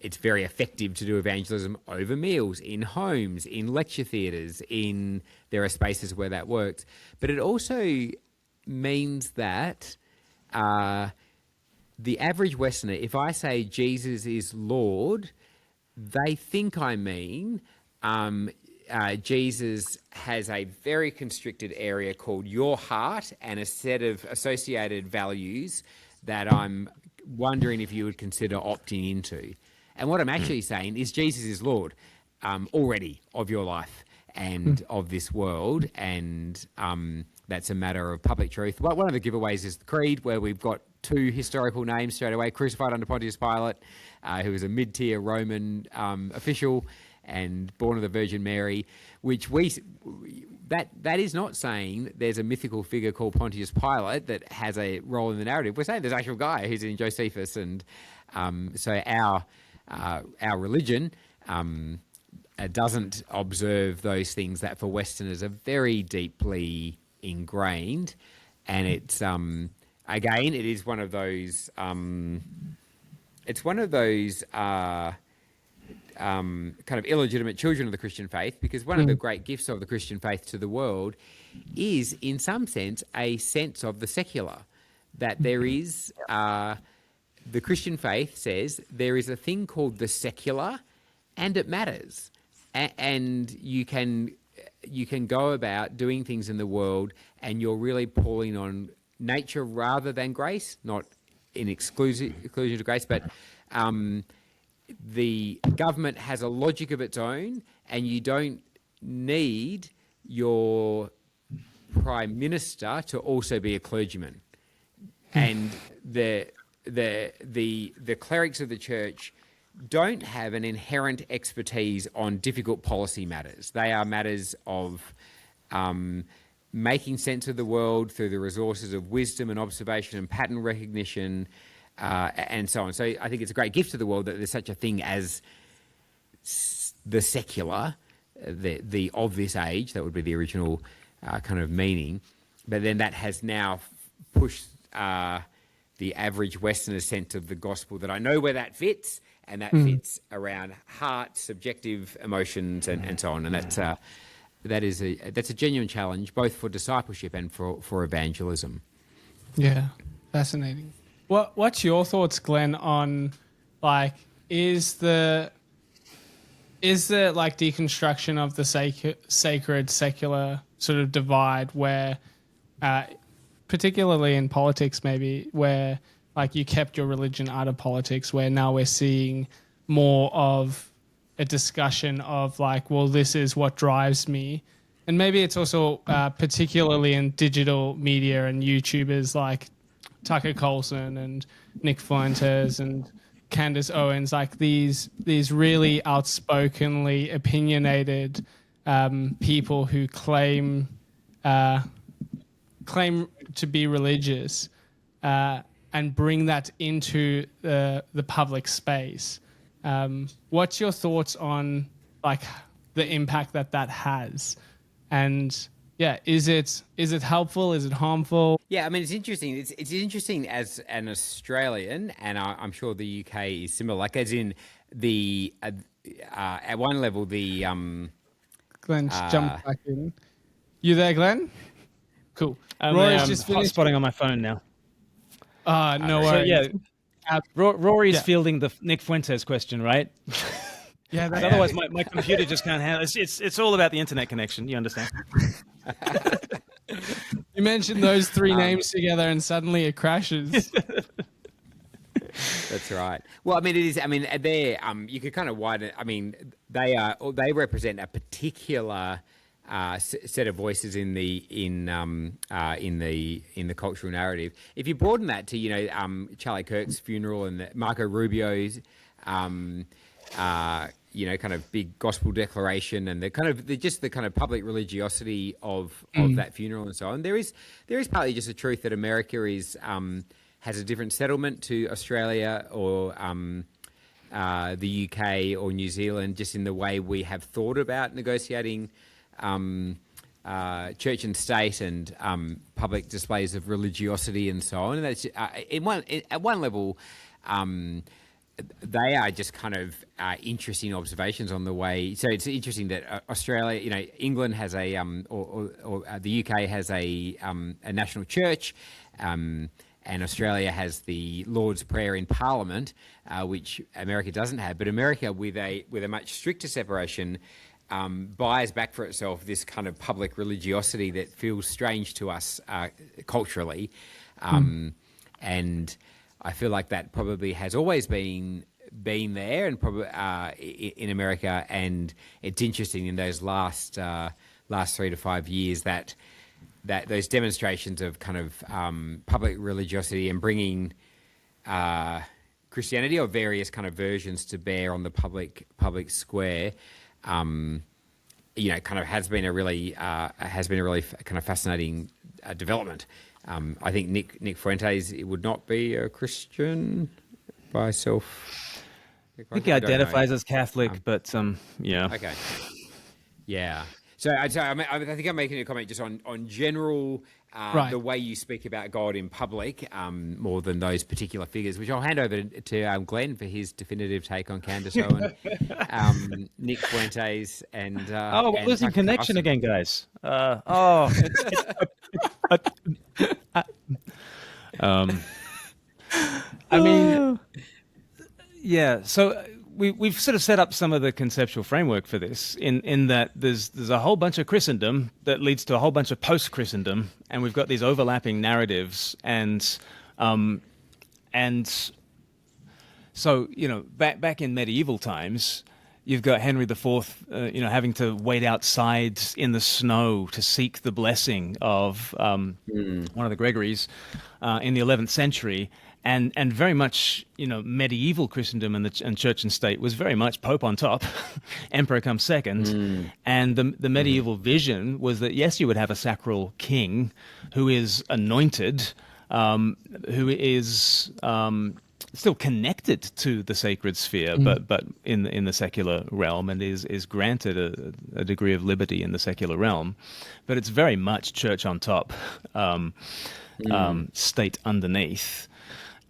it's very effective to do evangelism over meals, in homes, in lecture theatres, there are spaces where that works. But it also means that the average Westerner, if I say Jesus is Lord, they think I mean Jesus has a very constricted area called your heart and a set of associated values that I'm wondering if you would consider opting into. And what I'm actually saying is Jesus is Lord already of your life and of this world, and that's a matter of public truth. One of the giveaways is the Creed, where we've got two historical names straight away: crucified under Pontius Pilate, who was a mid-tier Roman official and born of the Virgin Mary, which that is not saying there's a mythical figure called Pontius Pilate that has a role in the narrative. We're saying there's an actual guy who's in Josephus, and so our religion doesn't observe those things that for Westerners are very deeply ingrained, and it's again, it is one of those. It's one of those kind of illegitimate children of the Christian faith, because one of the great gifts of the Christian faith to the world is, in some sense, a sense of the secular. That there is, the Christian faith says there is a thing called the secular, and it matters, and you can go about doing things in the world, and you're really pulling on nature rather than grace, not in exclusion to grace, but the government has a logic of its own, and you don't need your prime minister to also be a clergyman. And the clerics of the church don't have an inherent expertise on difficult policy matters. They are matters of making sense of the world through the resources of wisdom and observation and pattern recognition, and so on. So I think it's a great gift to the world that there's such a thing as the secular, the of this age. That would be the original kind of meaning. But then that has now pushed the average Westerner's sense of the gospel, that I know where that fits, and that fits around heart, subjective emotions, and so on. And that's a genuine challenge, both for discipleship and for evangelism.
Yeah, fascinating. What's your thoughts, Glenn, on is the is there like deconstruction of the sacred secular sort of divide where, particularly in politics, maybe where like you kept your religion out of politics, where now we're seeing more of a discussion of like, well, this is what drives me. And maybe it's also particularly in digital media and YouTubers like Tucker Carlson and Nick Fuentes and Candace Owens, like these really outspokenly opinionated people who claim to be religious and bring that into the public space. What's your thoughts on like the impact that has? And yeah, is it helpful? Is it harmful?
Yeah, I mean, it's interesting. It's interesting as an Australian, and I'm sure the UK is similar. Like, as in the at one level, the
Glenn jumped back in. You there, Glenn? Cool.
Rory's just hotspotting on my phone now.
No
So,
worries.
yeah, Rory's fielding the Nick Fuentes question, right?
Yeah,
otherwise my computer just can't handle it. It's all about the internet connection. You understand?
You mentioned those three names together, and suddenly it crashes.
That's right. Well, I mean, it is. I mean, they're you could kind of widen. I mean, they represent a particular set of voices in the cultural narrative. If you broaden that to Charlie Kirk's funeral and Marco Rubio's kind of big gospel declaration and the kind of public religiosity of that funeral and so on. There is partly just the truth that America has a different settlement to Australia or the UK or New Zealand, just in the way we have thought about negotiating church and state and public displays of religiosity and so on. And that's at one level. They are just kind of interesting observations on the way. So it's interesting that Australia, England has or the UK has a national church, and Australia has the Lord's Prayer in Parliament, which America doesn't have. But America, with a much stricter separation, buys back for itself this kind of public religiosity that feels strange to us culturally, and I feel like that probably has always been there, and probably in America. And it's interesting in those last 3 to 5 years that those demonstrations of kind of public religiosity and bringing Christianity or various kind of versions to bear on the public square, kind of has been a really kind of fascinating development. I think Nick Fuentes would not be a Christian by himself.
I think he identifies as Catholic, but yeah.
Okay. Yeah. So I think I'm making a comment just on general the way you speak about God in public, more than those particular figures, which I'll hand over to Glenn for his definitive take on Candace Owen, Nick Fuentes, and
we're losing connection again, guys. I mean, yeah. So we've sort of set up some of the conceptual framework for this in that there's a whole bunch of Christendom that leads to a whole bunch of post-Christendom, and we've got these overlapping narratives, and so back in medieval times, you've got Henry IV, having to wait outside in the snow to seek the blessing of one of the Gregories in the 11th century. And very much, medieval Christendom and church and state was very much Pope on top, Emperor comes second. And the medieval vision was that, yes, you would have a sacral king who is anointed, who is still connected to the sacred sphere, but in the secular realm, and is granted a degree of liberty in the secular realm. But it's very much church on top, state underneath.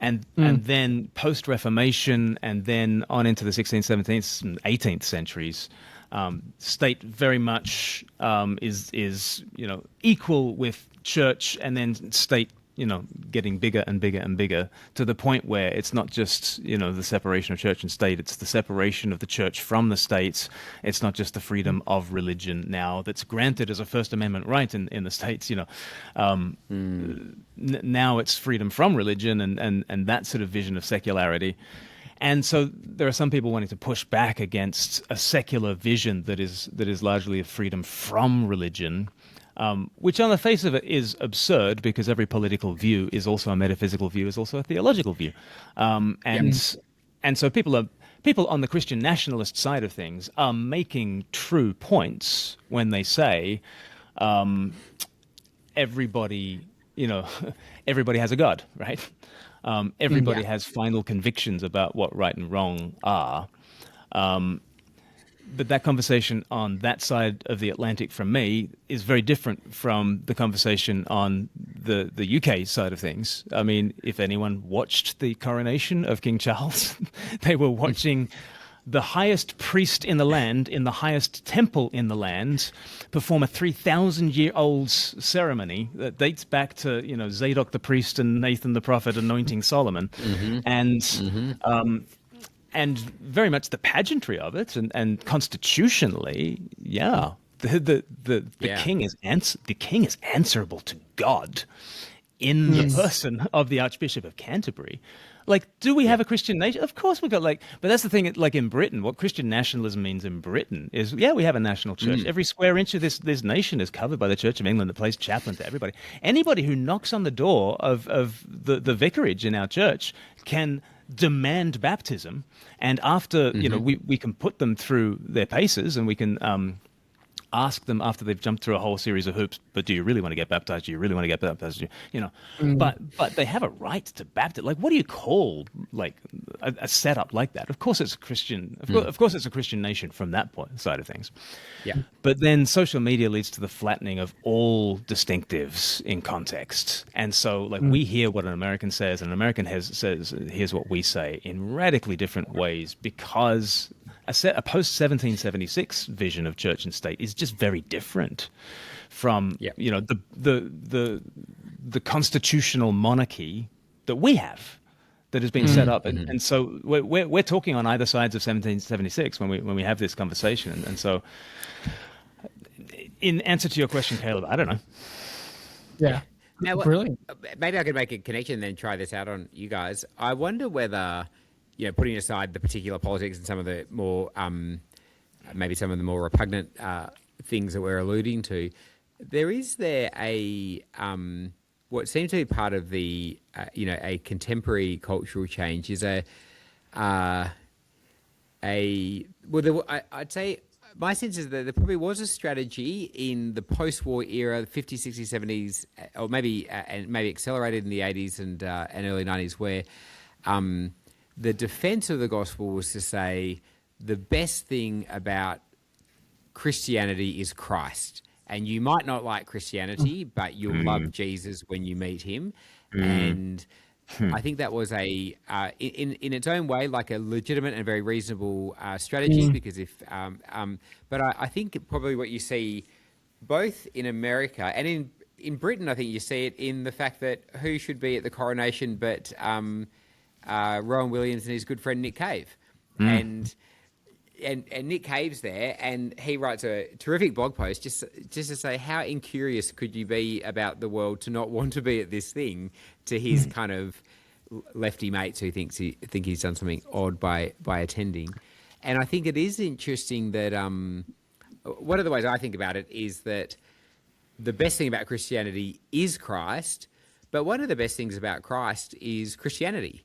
And then post-Reformation, and then on into the 16th, 17th, and 18th centuries, state very much is equal with church, and then state getting bigger and bigger and bigger, to the point where it's not just, the separation of church and state, it's the separation of the church from the states. It's not just the freedom of religion now that's granted as a First Amendment right in the states, now it's freedom from religion and that sort of vision of secularity. And so there are some people wanting to push back against a secular vision that is largely a freedom from religion, which on the face of it is absurd, because every political view is also a metaphysical view, is also a theological view. And so people on the Christian nationalist side of things are making true points when they say everybody has a God, right? Everybody has final convictions about what right and wrong are. But that conversation on that side of the Atlantic from me is very different from the conversation on the UK side of things. I mean, if anyone watched the coronation of King Charles, they were watching the highest priest in the land, in the highest temple in the land, perform a 3,000-year-old ceremony that dates back to, Zadok the priest and Nathan the prophet anointing Solomon, and very much the pageantry of it, and constitutionally, the king is answerable to God in the person of the Archbishop of Canterbury. Like, do we have a Christian nation? Of course we've got, but that's the thing, like in Britain, what Christian nationalism means in Britain is, we have a national church. Every square inch of this nation is covered by the Church of England that plays chaplain to everybody. Anybody who knocks on the door of the vicarage in our church can demand baptism, and after, we can put them through their paces, and we can ask them after they've jumped through a whole series of hoops, but do you really want to get baptized? Do you really want to get baptized? But they have a right to baptize. Like, what do you call a setup like that? Of course it's a Christian. Of course it's a Christian nation from that side of things. Yeah. But then social media leads to the flattening of all distinctives in context, and so we hear what an American says, and an American says here's what we say in radically different ways, because a post-1776 vision of church and state is just very different from the constitutional monarchy that we have, that has been set up, and so we're talking on either sides of 1776 when we have this conversation, and so in answer to your question, Caleb, I don't know.
Yeah.
Now,
brilliant.
Maybe I could make a connection and then try this out on you guys. I wonder whether, putting aside the particular politics and some of the more, maybe some of the more repugnant things that we're alluding to, is there a what seems to be part of the a contemporary cultural change is I'd say my sense is that there probably was a strategy in the post-war era, the 50s, 60s, 70s, or maybe accelerated in the 80s and early 90s, where the defense of the gospel was to say the best thing about Christianity is Christ. And you might not like Christianity, but you'll love Jesus when you meet him. And I think that was in its own way, like a legitimate and very reasonable strategy. Because but I think probably what you see both in America and in Britain, I think you see it in the fact that who should be at the coronation but Rowan Williams and his good friend Nick Cave, and Nick Cave's there, and he writes a terrific blog post just to say how incurious could you be about the world to not want to be at this thing, to his kind of lefty mates who think he's done something odd by attending. And I think it is interesting that one of the ways I think about it is that the best thing about Christianity is Christ, but one of the best things about Christ is Christianity.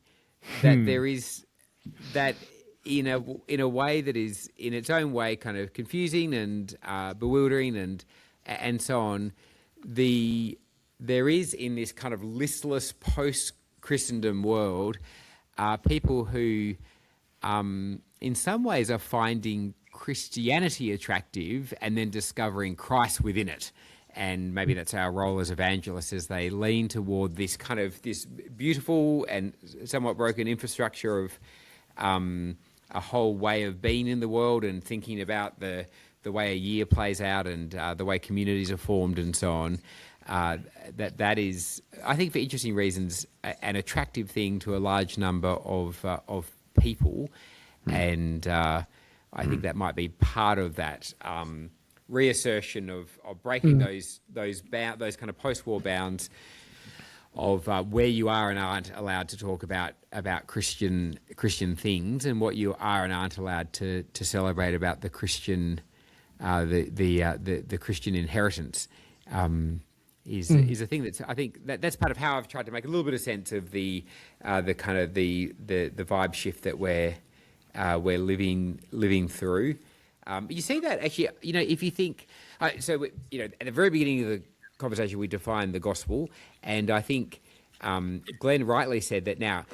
That there is that in a way that is in its own way kind of confusing and bewildering and so on. There is in this kind of listless post-Christendom world people who in some ways are finding Christianity attractive and then discovering Christ within it. And maybe that's our role as evangelists, as they lean toward this kind of this beautiful and somewhat broken infrastructure of a whole way of being in the world and thinking about the way a year plays out and the way communities are formed and so on. that is, I think, for interesting reasons, an attractive thing to a large number of people, and I think that might be part of that reassertion of breaking those kind of post-war bounds of where you are and aren't allowed to talk about Christian things, and what you are and aren't allowed to celebrate about the Christian the Christian inheritance. Is a thing that's, I think that's part of how I've tried to make a little bit of sense of the kind of the vibe shift that we're living through. You see that actually, if you think, at the very beginning of the conversation we defined the gospel, and I think Glenn rightly said that now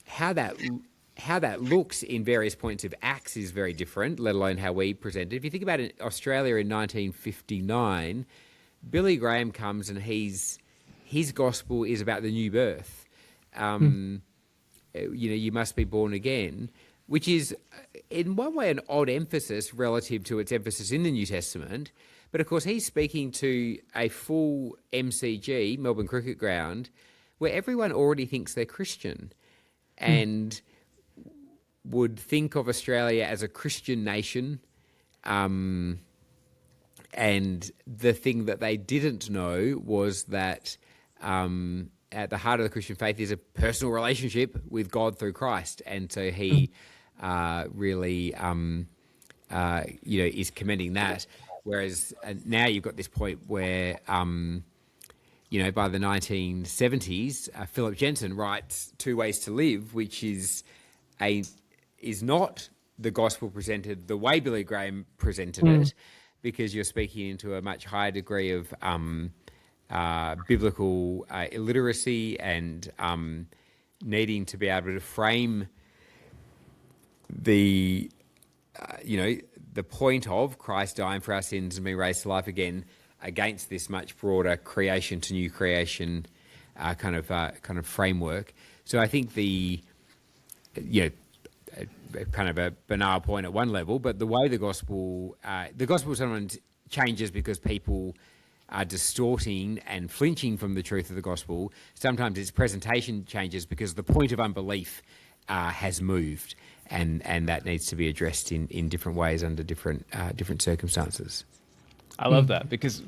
how that looks in various points of Acts is very different, let alone how we present it. If you think about it, Australia in 1959. Billy Graham comes and his gospel is about the new birth. You must be born again, which is in one way an odd emphasis relative to its emphasis in the New Testament. But of course, he's speaking to a full MCG, Melbourne Cricket Ground, where everyone already thinks they're Christian and would think of Australia as a Christian nation. And the thing that they didn't know was that at the heart of the Christian faith is a personal relationship with God through Christ. And so he really, is commending that. Whereas now you've got this point where, by the 1970s, Philip Jensen writes Two Ways to Live, which is not the gospel presented the way Billy Graham presented it, because you're speaking into a much higher degree of biblical illiteracy and needing to be able to frame the point of Christ dying for our sins and being raised to life again against this much broader creation to new creation kind of framework. So I think kind of a banal point at one level, but the way the gospel sometimes changes because people are distorting and flinching from the truth of the gospel. Sometimes its presentation changes because the point of unbelief has moved, and that needs to be addressed in different ways under different circumstances.
I love that because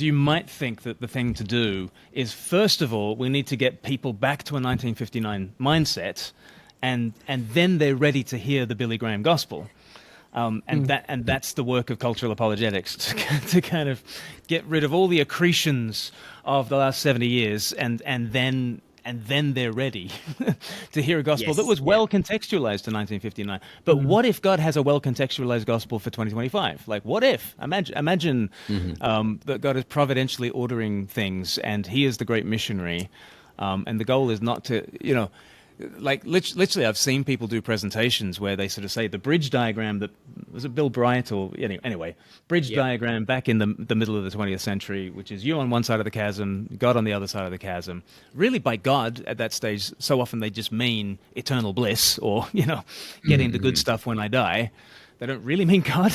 you might think that the thing to do is, first of all, we need to get people back to a 1959 mindset. And then they're ready to hear the Billy Graham gospel, and that's the work of cultural apologetics to kind of get rid of all the accretions of the last 70 years, and then they're ready to hear a gospel that was well contextualized in 1959. But what if God has a well contextualized gospel for 2025? Like, what if? Imagine that God is providentially ordering things, and He is the great missionary, and the goal is not to like literally, I've seen people do presentations where they sort of say the bridge diagram that was it Bill Bright or anyway, bridge diagram back in the middle of the 20th century, which is you on one side of the chasm, God on the other side of the chasm. Really, by God at that stage, so often they just mean eternal bliss or getting the good stuff when I die. They don't really mean God,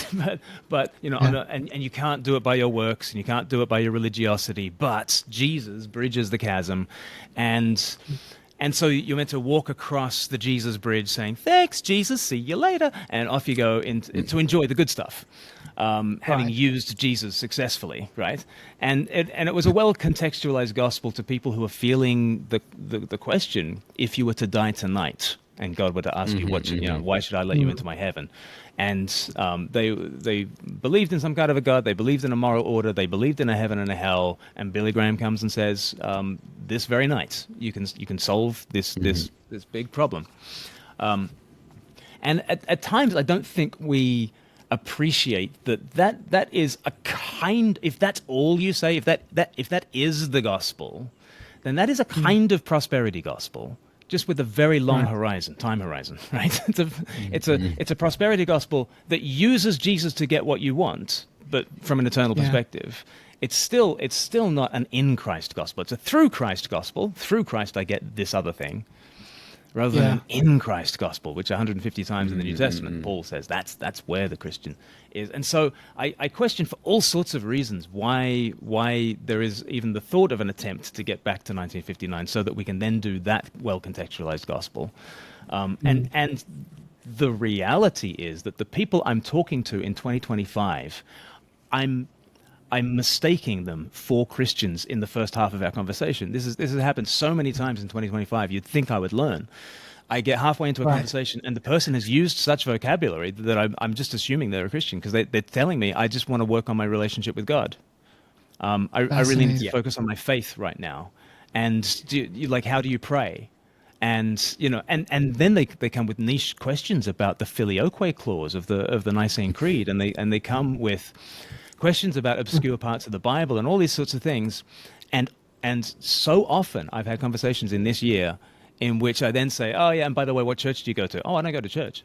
but and you can't do it by your works and you can't do it by your religiosity. But Jesus bridges the chasm, and so you're meant to walk across the Jesus bridge saying, thanks, Jesus, see you later. And off you go to enjoy the good stuff, having used Jesus successfully, right? And it was a well-contextualized gospel to people who are feeling the question, if you were to die tonight and God were to ask you, why should I let you into my heaven? And they believed in some kind of a God. They believed in a moral order. They believed in a heaven and a hell. And Billy Graham comes and says, this very night you can solve this big problem. And at times I don't think we appreciate that is a kind. If that's all you say, if that is the gospel, then that is a kind of prosperity gospel. Just with a very long time horizon, right? It's a prosperity gospel that uses Jesus to get what you want, but from an eternal perspective. It's still not an in Christ gospel. It's a through Christ gospel. Through Christ I get this other thing. rather than an in Christ gospel, which 150 times in the New Testament, Paul says that's where the Christian is. And so I question for all sorts of reasons why there is even the thought of an attempt to get back to 1959 so that we can then do that well-contextualized gospel. And the reality is that the people I'm talking to in 2025, I'm mistaking them for Christians in the first half of our conversation. This has happened so many times in 2025. You'd think I would learn. I get halfway into a conversation, and the person has used such vocabulary that I'm just assuming they're a Christian because they're telling me, I just want to work on my relationship with God. I really need to focus on my faith right now. And how do you pray? And and then they come with niche questions about the filioque clause of the Nicene Creed, and they come with questions about obscure parts of the Bible and all these sorts of things. And so often I've had conversations in this year in which I then say, oh yeah, and by the way, what church do you go to? Oh, I don't go to church.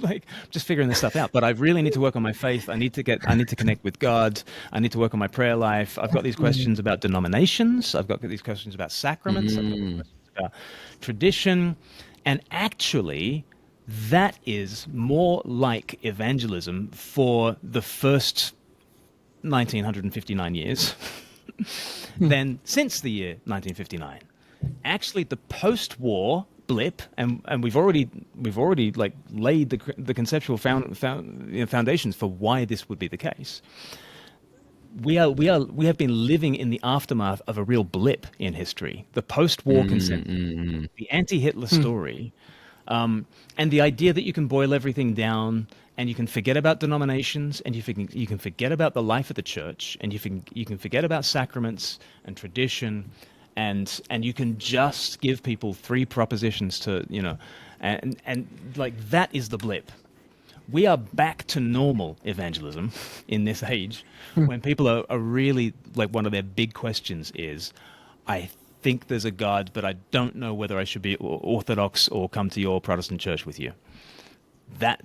Like just figuring this stuff out. But I really need to work on my faith. I need to connect with God. I need to work on my prayer life. I've got these questions about denominations. I've got these questions about sacraments. I've got these questions about tradition. And actually, that is more like evangelism for the first 1959 years than since the year 1959. Actually, the post-war blip, and we've already like laid the conceptual foundations for why this would be the case. We have been living in the aftermath of a real blip in history. The post-war conception, the anti-Hitler story, and the idea that you can boil everything down and you can forget about denominations and you can forget about the life of the church and you can forget about sacraments and tradition. And you can just give people three propositions to, and like that is the blip. We are back to normal evangelism in this age when people are really, like, one of their big questions is, I think there's a God, but I don't know whether I should be Orthodox or come to your Protestant church with you. That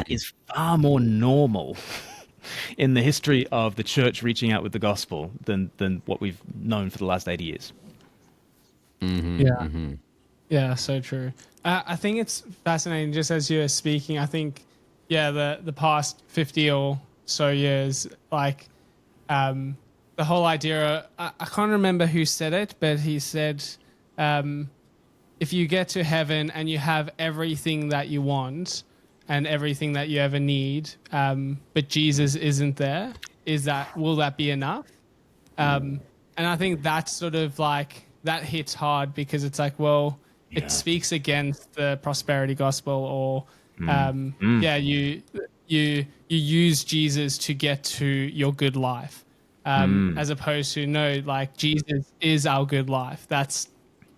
is far more normal in the history of the church reaching out with the gospel than what we've known for the last 80 years.
Yeah, so true. I think it's fascinating, just as you're speaking, I think, the past 50 or so years, like, the whole idea, I can't remember who said it, but he said, if you get to heaven and you have everything that you want and everything that you ever need, but Jesus isn't there, will that be enough? And I think that's sort of like, that hits hard because it's like, well, it speaks against the prosperity gospel, or you use Jesus to get to your good life, as opposed to, no, like, Jesus is our good life. That's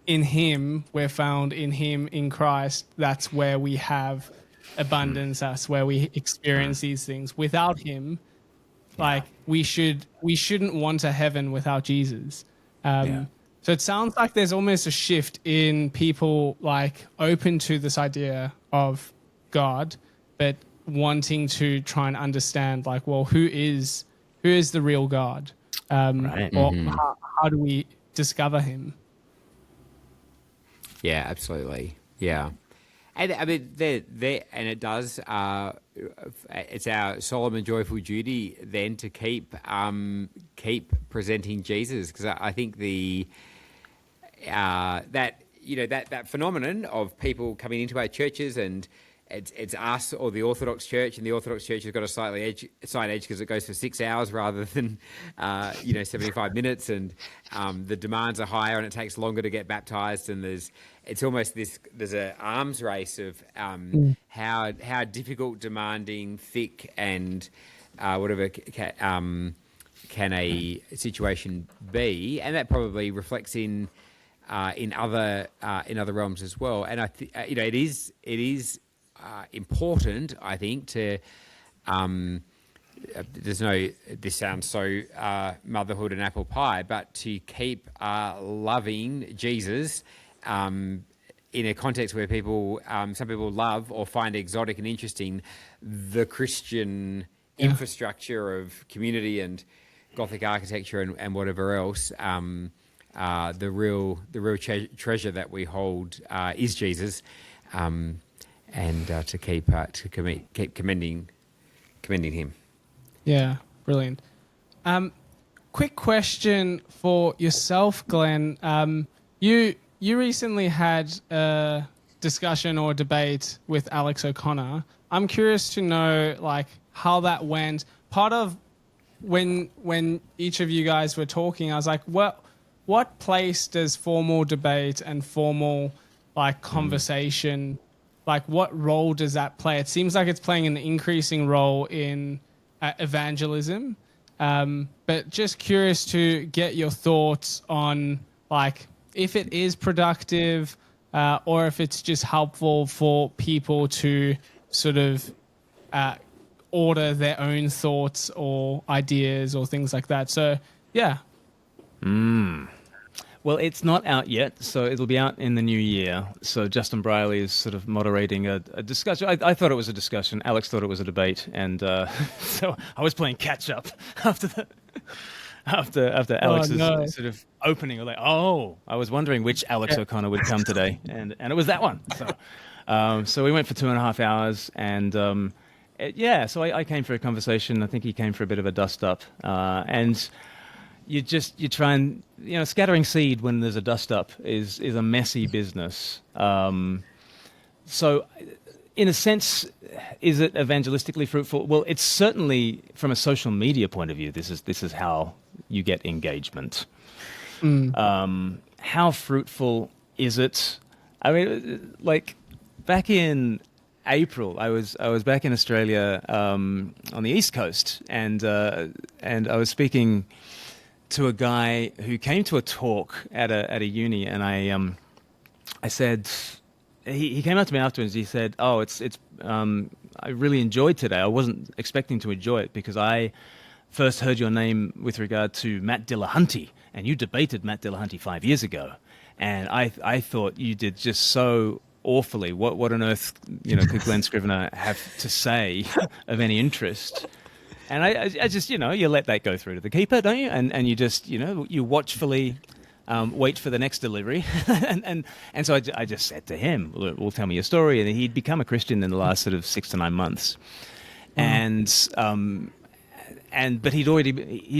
in him, we're found in him, in Christ. That's where we have abundance. That's where we experience these things. Without him, like, we shouldn't want a heaven without Jesus. So it sounds like there's almost a shift in people, like, open to this idea of God, but wanting to try and understand, like, well, who is the real God? Or how do we discover him?
Yeah, absolutely. Yeah. And I mean, and it does. It's our solemn and joyful duty then to keep presenting Jesus, because I think that phenomenon of people coming into our churches, and it's us or the Orthodox Church, and the Orthodox Church has got a slight edge because it goes for 6 hours rather than 75 minutes, and the demands are higher and it takes longer to get baptized, and there's an arms race of how difficult, demanding, thick, and whatever can a situation be, and that probably reflects in other realms as well. And I think it is important, I think, to this sounds so motherhood and apple pie, but to keep loving Jesus in a context where some people love or find exotic and interesting the Christian infrastructure of community and Gothic architecture and whatever else. the real treasure that we hold is Jesus, and to keep commending him.
Yeah, brilliant. Quick question for yourself, Glenn. You recently had a discussion or debate with Alex O'Connor. I'm curious to know like how that went. Part of when each of you guys were talking, I was like, what place does formal debate and formal like conversation, like what role does that play? It seems like it's playing an increasing role in evangelism. But just curious to get your thoughts on like if it is productive or if it's just helpful for people to sort of order their own thoughts or ideas or things like that. So, yeah.
Well, it's not out yet, so it'll be out in the new year. So Justin Brierley is sort of moderating a discussion. I thought it was a discussion. Alex thought it was a debate, and so I was playing catch up after Alex's sort of opening. Like, I was wondering which Alex O'Connor would come today, and it was that one. So we went for 2.5 hours, and so I came for a conversation. I think he came for a bit of a dust up, and you try and scattering seed when there's a dust up is a messy business. So in a sense, is it evangelistically fruitful? Well, it's certainly from a social media point of view. This is how you get engagement. How fruitful is it? I mean, like back in April, I was back in Australia on the East Coast, and I was speaking to a guy who came to a talk at a uni, and I said, he came up to me afterwards. He said, I really enjoyed today. I wasn't expecting to enjoy it because I first heard your name with regard to Matt Dillahunty, and you debated Matt Dillahunty 5 years ago, and I thought you did just so awfully. What on earth could Glen Scrivener have to say of any interest? And I just, you let that go through to the keeper, don't you? And you just, you watchfully wait for the next delivery. and so I just said to him, well, tell me your story. And he'd become a Christian in the last sort of 6 to 9 months. But he'd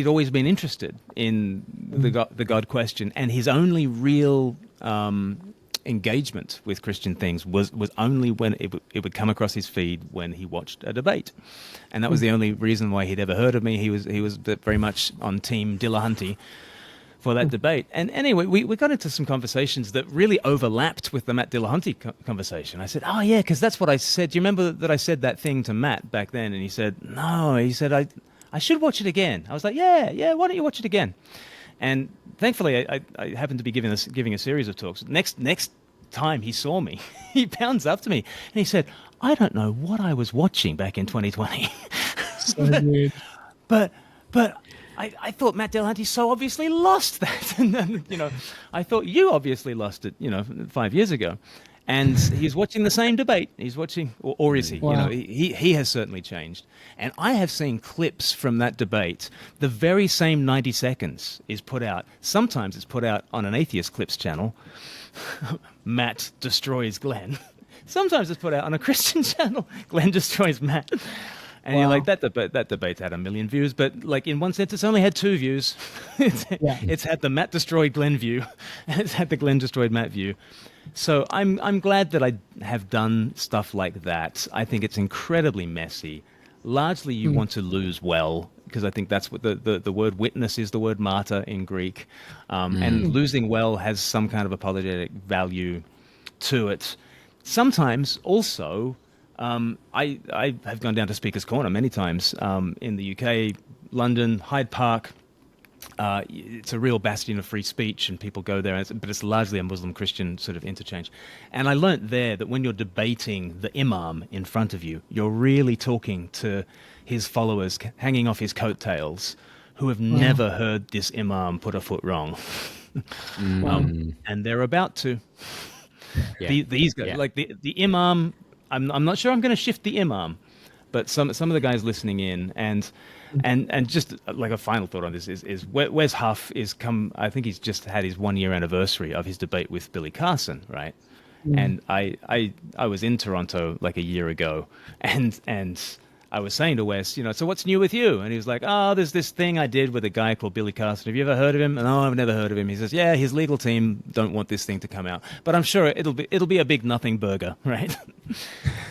always been interested in the God question. And his only real engagement with Christian things was only when it would come across his feed when he watched a debate, and that was the only reason why he'd ever heard of me. He was very much on Team Dillahunty for that debate. And anyway, we got into some conversations that really overlapped with the Matt Dillahunty conversation. I said, oh yeah, because that's what I said. Do you remember that I said that thing to Matt back then? And he said, no. He said, I should watch it again. I was like, yeah. Why don't you watch it again? And thankfully, I happened to be giving a series of talks. Next time he saw me, he bounds up to me and he said, I don't know what I was watching back in 2020.
So weird.
But I thought Matt Dillahunty so obviously lost that. And then, I thought you obviously lost it, 5 years ago. And he's watching the same debate. He's watching, or is he?
Wow.
He has certainly changed. And I have seen clips from that debate. The very same 90 seconds is put out. Sometimes it's put out on an Atheist Clips channel. Matt destroys Glenn. Sometimes it's put out on a Christian channel. Glenn destroys Matt. And you're like, that debate had 1 million views, but like in one sense, it's only had 2 views. It's had the Matt destroyed Glenn view, and it's had the Glenn destroyed Matt view. So I'm glad that I have done stuff like that. I think it's incredibly messy. Largely, you want to lose well, because I think that's what the word witness is, the word martyr in Greek. And losing well has some kind of apologetic value to it. Sometimes also, I have gone down to Speaker's Corner many times in the UK, London, Hyde Park. It's a real bastion of free speech, and people go there, but it's largely a Muslim-Christian sort of interchange. And I learnt there that when you're debating the imam in front of you, you're really talking to his followers hanging off his coattails who have never heard this imam put a foot wrong. And they're about to. These guys, like the imam, I'm not sure I'm going to shift the imam, but some of the guys listening in, and just like a final thought on this is Wes Huff is come. I think he's just had his 1 year anniversary of his debate with Billy Carson, right? And I was in Toronto like a year ago, and I was saying to Wes, so what's new with you? And he was like, oh, there's this thing I did with a guy called Billy Carson. Have you ever heard of him? And no, I've never heard of him. He says, yeah, his legal team don't want this thing to come out, but I'm sure it'll be a big nothing burger, right?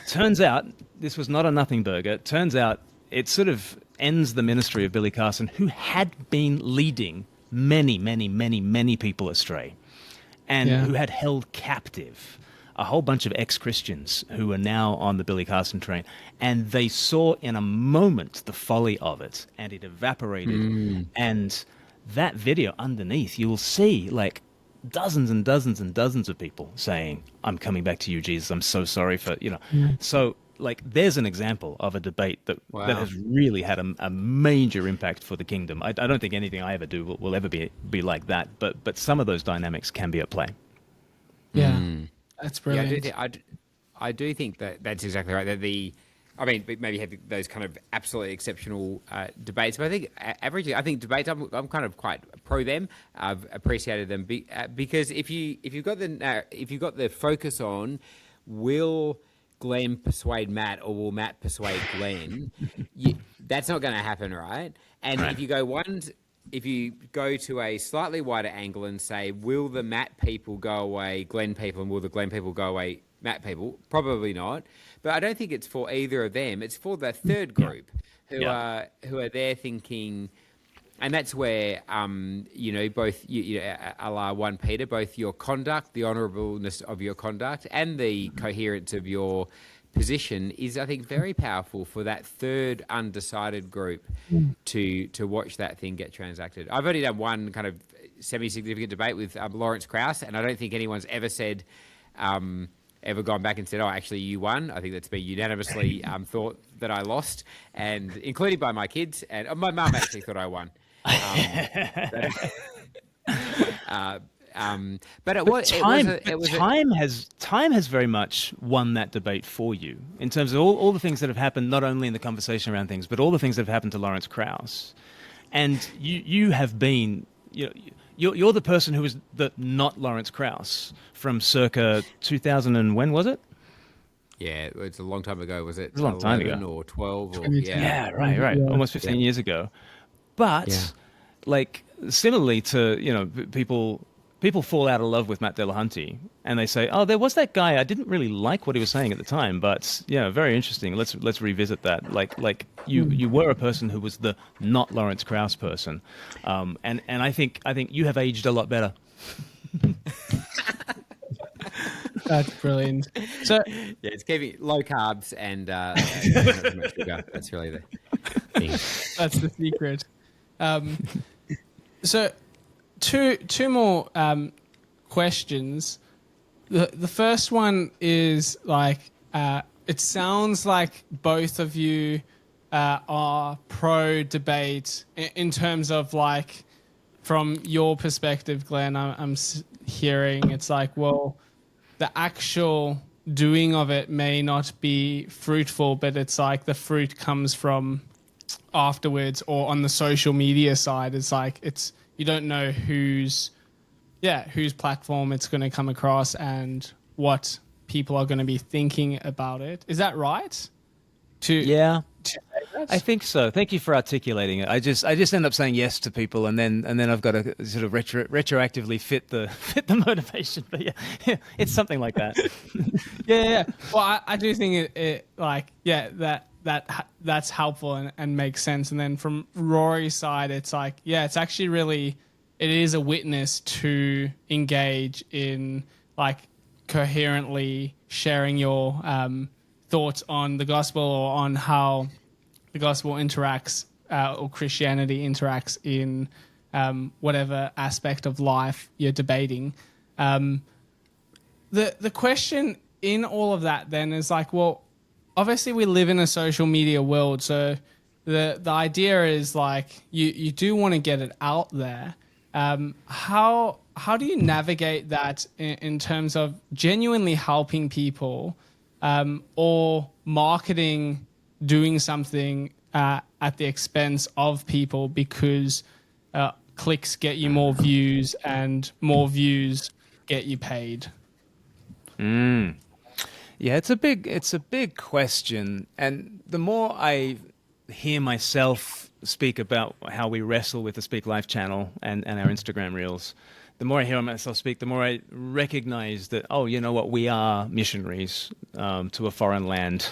Turns out this was not a nothing burger. Turns out it sort of ends the ministry of Billy Carson, who had been leading many people astray, and who had held captive a whole bunch of ex-Christians who are now on the Billy Carson train, and they saw in a moment the folly of it, and it evaporated. And that video underneath, you will see like dozens and dozens and dozens of people saying, I'm coming back to you, Jesus. I'm so sorry for, So like there's an example of a debate that has really had a major impact for the kingdom. I don't think anything I ever do will ever be like that, but some of those dynamics can be at play.
Yeah. That's brilliant.
Yeah, I do think that's exactly right. Maybe have those kind of absolutely exceptional debates, but I think averagely, debates, I'm kind of quite pro them. I've appreciated them because if you've got the focus on will Glenn persuade Matt or will Matt persuade Glenn, that's not going to happen, right? And if you go to a slightly wider angle and say, will the Matt people go away Glenn people, and will the Glenn people go away Matt people? Probably not. But I don't think it's for either of them. It's for the third group who are there thinking, and that's where both a la 1 Peter, both your conduct, the honourableness of your conduct, and the coherence of your position is, I think, very powerful for that third undecided group to watch that thing get transacted. I've only done one kind of semi-significant debate with Lawrence Krauss, and I don't think anyone's ever said, ever gone back and said, oh, actually, you won. I think that's been unanimously thought that I lost, and including by my kids. And my mum actually thought I won. But
time has very much won that debate for you in terms of all the things that have happened, not only in the conversation around things, but all the things that have happened to Lawrence Krauss. And you have been, you're the person who was the not Lawrence Krauss from circa 2000 and when was it?
Yeah, it's a long time ago. Was it?
It was a long time ago.
Or 12? Or,
yeah, right. Yeah. Almost 15 years ago. But like similarly to people fall out of love with Matt Delahunty, and they say, "Oh, there was that guy. I didn't really like what he was saying at the time, but very interesting. Let's revisit that." Like you were a person who was the not Lawrence Krauss person, and I think you have aged a lot better.
That's brilliant. So
it's keeping low carbs and not too much sugar. That's really the thing.
That's the secret. So. Two more questions. The first one is like it sounds like both of you are pro debate in terms of like from your perspective, Glenn. I'm hearing it's like, well, the actual doing of it may not be fruitful, but it's like the fruit comes from afterwards, or on the social media side, it's like you don't know whose platform it's going to come across and what people are going to be thinking about it. Is that right?
I think so. Thank you for articulating it. I just end up saying yes to people, and then I've got to sort of retroactively fit the motivation. But yeah, it's something like that.
Yeah. Well, I do think that's helpful and makes sense. And then from Rory's side, it's like, it's actually really, it is a witness to engage in like coherently sharing your thoughts on the gospel or on how the gospel interacts or Christianity interacts in whatever aspect of life you're debating. The question in all of that then is like, well, obviously we live in a social media world, so the idea is like you do want to get it out there. How do you navigate that in terms of genuinely helping people or marketing doing something at the expense of people because clicks get you more views and more views get you paid?
Yeah, it's a big question, and the more I hear myself speak about how we wrestle with the Speak Life channel and our Instagram reels, the more I hear myself speak, the more I recognize that, oh, you know what, we are missionaries to a foreign land,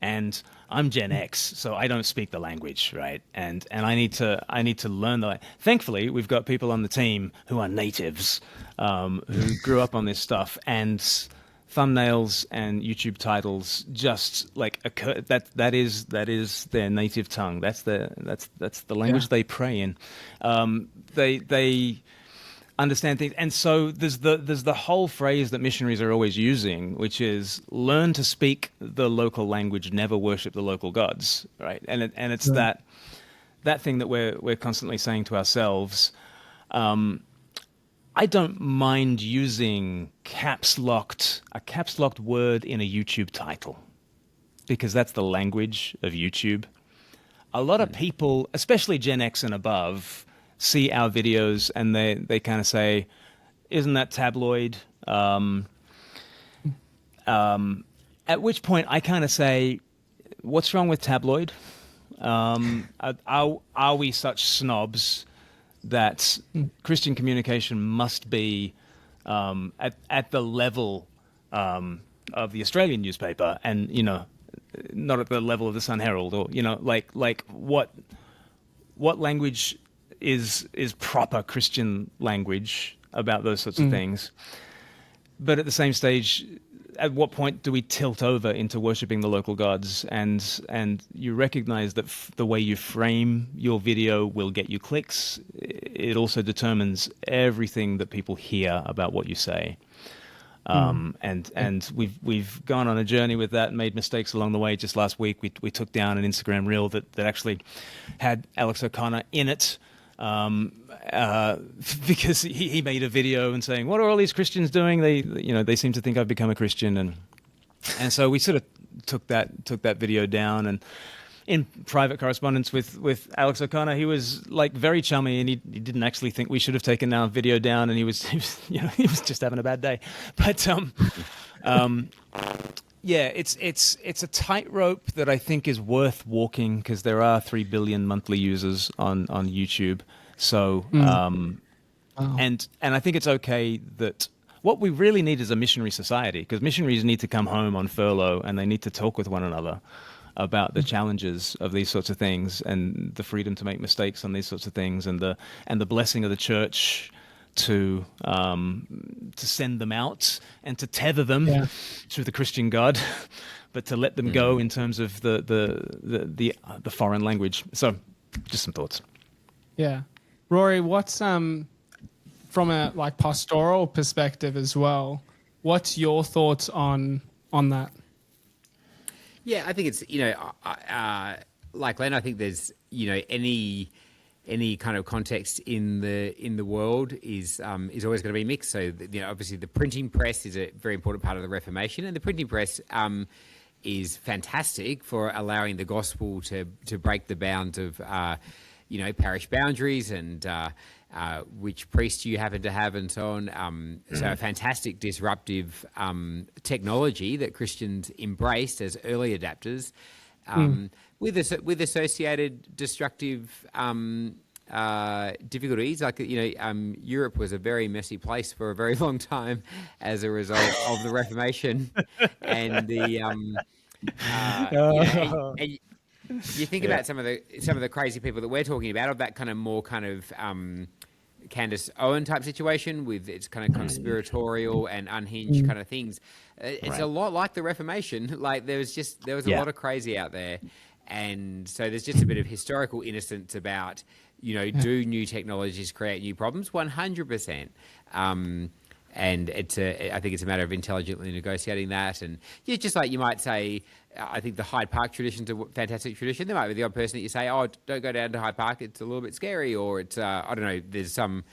and I'm Gen X, so I don't speak the language, right? And I need to learn the. Thankfully, we've got people on the team who are natives, who grew up on this stuff, and thumbnails and YouTube titles just like occur, that is their native tongue. That's the language they pray in. They understand things, and so there's the whole phrase that missionaries are always using, which is learn to speak the local language, never worship the local gods, right? And it's that thing that we're constantly saying to ourselves. I don't mind using a caps locked word in a YouTube title because that's the language of YouTube. A lot of people, especially Gen X and above, see our videos and they kind of say, "Isn't that tabloid?" At which point I kind of say, "What's wrong with tabloid? Are we such snobs that Christian communication must be at the level of the Australian newspaper, and not at the level of the Sun Herald, or like what language is proper Christian language about those sorts of things?" But at the same stage, at what point do we tilt over into worshiping the local gods? And you recognize that the way you frame your video will get you clicks. It also determines everything that people hear about what you say. And we've gone on a journey with that and made mistakes along the way. Just last week, we took down an Instagram reel that actually had Alex O'Connor in it. Because he made a video and saying, "What are all these Christians doing? They seem to think I've become a Christian," and so we sort of took that video down. And in private correspondence with Alex O'Connor, he was like very chummy, and he didn't actually think we should have taken our video down, and he was just having a bad day. But yeah, it's a tightrope that I think is worth walking because there are 3 billion monthly users on YouTube. So, and I think it's okay that what we really need is a missionary society, because missionaries need to come home on furlough and they need to talk with one another about the challenges of these sorts of things and the freedom to make mistakes on these sorts of things, and the blessing of the church to send them out and to tether them to the Christian God, but to let them go in terms of the foreign language. So, just some thoughts.
Yeah, Rory, what's from a pastoral perspective as well? What's your thoughts on that?
Yeah, I think it's like Glenn. I think there's any kind of context in the world is always going to be mixed. So obviously the printing press is a very important part of the Reformation, and the printing press is fantastic for allowing the gospel to break the bounds of parish boundaries and which priest you happen to have and so on. So a fantastic disruptive technology that Christians embraced as early adapters. With associated destructive difficulties, like Europe was a very messy place for a very long time as a result of the Reformation, and and you think about some of the crazy people that we're talking about, of that kind of Candace Owen type situation with its kind of conspiratorial and unhinged kind of things. It's a lot like the Reformation. Like there was a lot of crazy out there. And so there's just a bit of historical innocence about, do new technologies create new problems? 100%. And I think it's a matter of intelligently negotiating that. And just like you might say, I think the Hyde Park tradition's a fantastic tradition. There might be the odd person that you say, "Oh, don't go down to Hyde Park, it's a little bit scary," or it's I don't know, there's some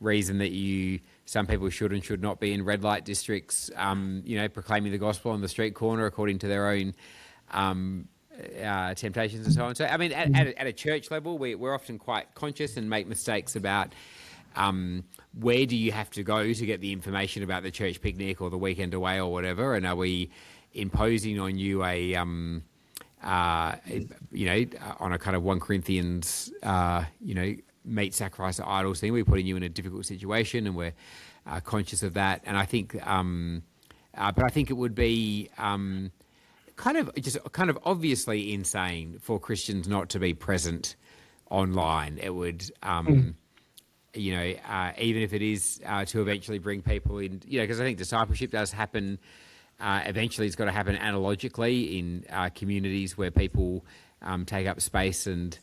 reason that some people should and should not be in red light districts, proclaiming the gospel on the street corner according to their own temptations and so on. So, I mean, at a church level, we're often quite conscious and make mistakes about where do you have to go to get the information about the church picnic or the weekend away or whatever, and are we imposing on you on a kind of 1 Corinthians, meat sacrifice to idols thing. We're putting you in a difficult situation, and we're conscious of that. And I think, but I think it would be kind of obviously insane for Christians not to be present online. It would, even if it is to eventually bring people in, because I think discipleship does happen. Eventually, it's got to happen analogically in communities where people take up space and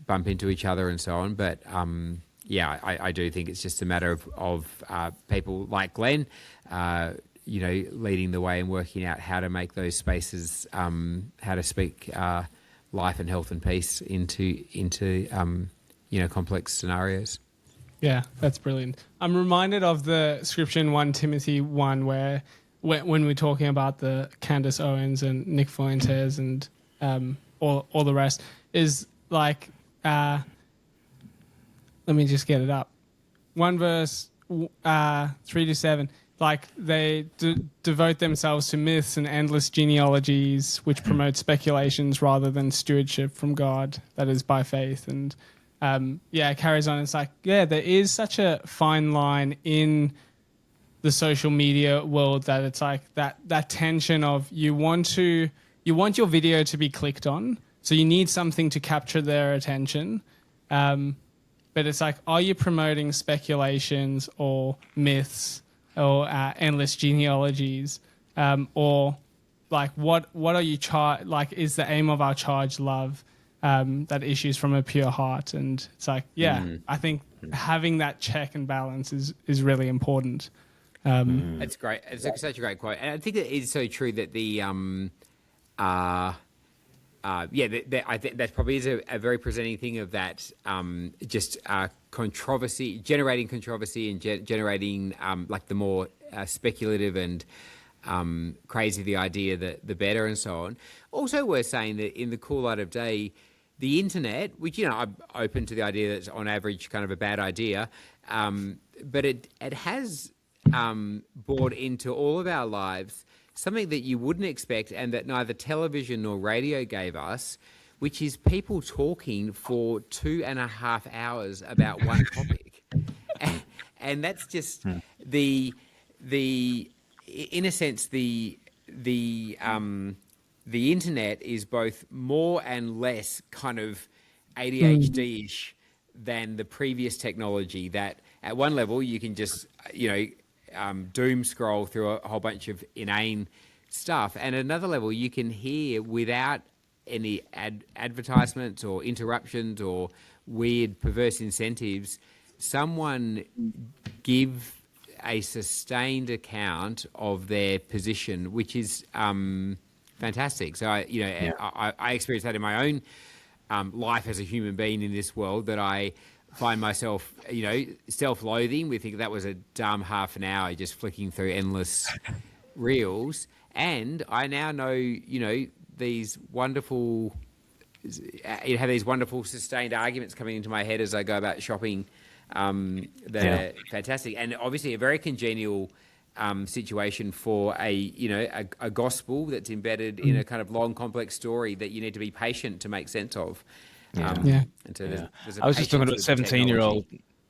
bump into each other and so on. But I do think it's just a matter of people like Glen, leading the way and working out how to make those spaces, how to speak life and health and peace into complex scenarios.
Yeah, that's brilliant. I'm reminded of the scripture in 1 Timothy 1 where when we're talking about the Candace Owens and Nick Fuentes and all the rest, is like, let me just get it up. 1 verse 3-7, like they devote themselves to myths and endless genealogies, which promote speculations rather than stewardship from God, that is by faith. And it carries on. It's like, there is such a fine line in the social media world that it's like that tension of you want your video to be clicked on, so you need something to capture their attention. But it's like, are you promoting speculations or myths or endless genealogies? Or like, what are you is the aim of our charge love that issues from a pure heart? And it's like, I think having that check and balance is really important.
That's great. It's such a great quote, and I think it is so true that I think that probably is a very presenting thing of that. Controversy, generating controversy, and generating like the more speculative and crazy the idea, the better, and so on. Also, we're saying that in the cool light of day, the internet, which I'm open to the idea that it's on average kind of a bad idea, but it has brought into all of our lives something that you wouldn't expect and that neither television nor radio gave us, which is people talking for 2.5 hours about one topic. And that's just in a sense, the internet is both more and less kind of ADHD-ish than the previous technology that at one level you can just, doom scroll through a whole bunch of inane stuff. And at another level, you can hear without any advertisements or interruptions or weird perverse incentives, someone give a sustained account of their position, which is fantastic. So, I experienced that in my own life as a human being in this world, that I find myself, self-loathing. We think that was a dumb half an hour just flicking through endless reels. And I now know, these wonderful, have these wonderful sustained arguments coming into my head as I go about shopping that are fantastic. And obviously a very congenial situation for a gospel that's embedded in a kind of long, complex story that you need to be patient to make sense of. And so there's
I was just talking to a 17-year-old.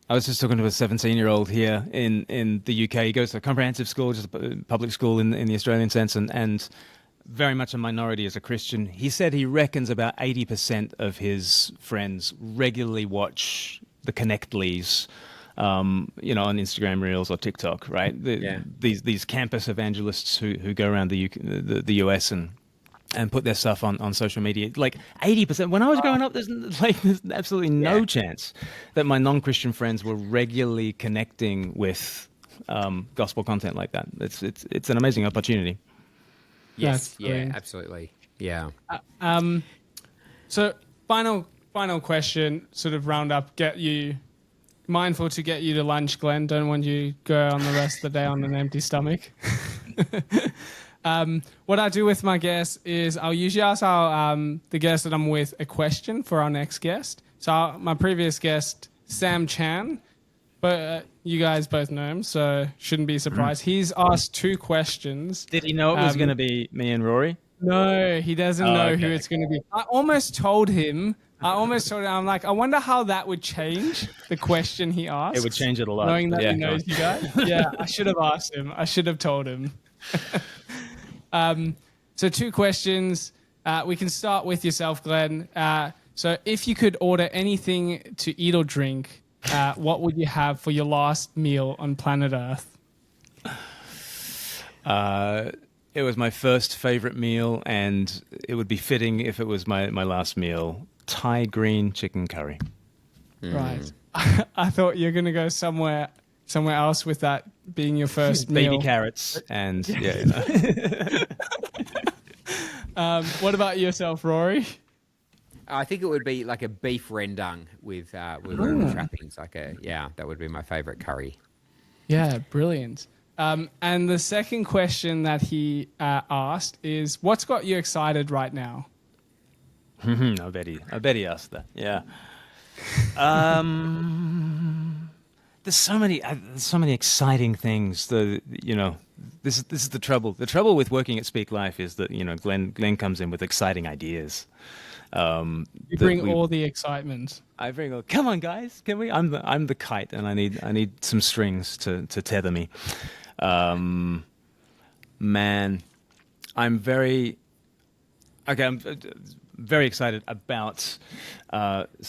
I was just talking to a 17-year-old here in the UK. He goes to a comprehensive school, just a public school in the Australian sense, and very much a minority as a Christian. He said he reckons about 80% of his friends regularly watch the Connectleys, on Instagram Reels or TikTok, right? These campus evangelists who go around the US and put their stuff on social media. Like 80%. When I was growing up, there's absolutely no chance that my non-Christian friends were regularly connecting with gospel content like that. It's an amazing opportunity.
Yes, absolutely. Yeah.
So final question, sort of round up, mindful to get you to lunch, Glen. Don't want you to go on the rest of the day on an empty stomach. What I do with my guests is I'll usually ask our the guest that I'm with a question for our next guest. So my previous guest, Sam Chan, but you guys both know him, so shouldn't be surprised. He's asked 2 questions.
Did he know it was going to be me and Rory?
No, he doesn't know who
okay.
it's going to be. I almost told him. I'm like, I wonder how that would change the question he asked.
It would change it a lot.
Knowing that he knows you guys. Yeah, I should have asked him. I should have told him. So 2 questions. We can start with yourself, Glenn. So if you could order anything to eat or drink, what would you have for your last meal on planet Earth?
It was my first favorite meal, and it would be fitting if it was my last meal. Thai green chicken curry.
Right. I thought you were going to go somewhere else with that being your first meal.
Baby carrots and
What about yourself, Rory?
I think it would be like a beef rendang with all trappings. That would be my favourite curry.
Yeah, brilliant. And the second question that he asked is, what's got you excited right now?
I bet he asked that. Yeah. There's so many exciting things. This is the trouble. The trouble with working at Speak Life is that Glenn comes in with exciting ideas.
You bring all the excitement.
I bring all. Come on, guys, can we? I'm the kite, and I need some strings to tether me. Man, I'm very excited about so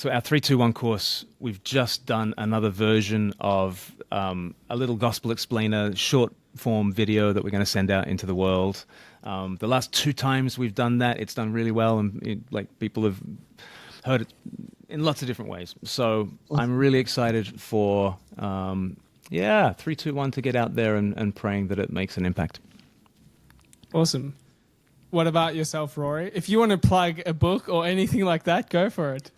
our 3-2-1 course. We've just done another version of a little gospel explainer short form video that we're going to send out into the world. The last 2 times we've done that, it's done really well, and people have heard it in lots of different ways. So I'm really excited for 3-2-1 to get out there and praying that it makes an impact.
Awesome. What about yourself, Rory? If you want to plug a book or anything like that, go for it.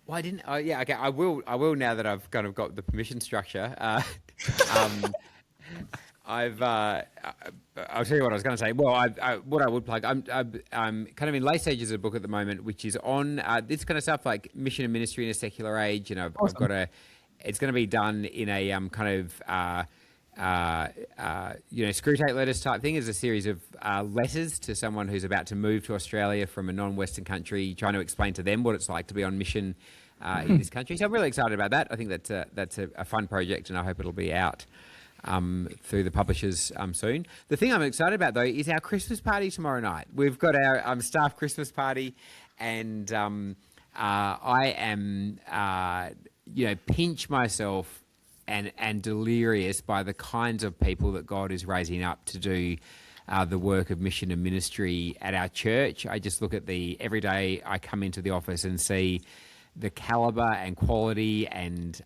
Well, I didn't. Yeah, okay. I will now that I've kind of got the permission structure. I'll tell you what I was going to say. Well, what I would plug. I'm kind of in late stages of a book at the moment, which is on this kind of stuff like mission and ministry in a secular age. Awesome. I've got it's going to be done in a kind of Screwtape letters type thing, as a series of letters to someone who's about to move to Australia from a non-Western country, trying to explain to them what it's like to be on mission in this country. So I'm really excited about that. I think that's a fun project, and I hope it'll be out through the publishers soon. The thing I'm excited about, though, is our Christmas party tomorrow night. We've got our staff Christmas party, and I am, pinch myself and delirious by the kinds of people that God is raising up to do the work of mission and ministry at our church. I just look at every day I come into the office and see the caliber and quality and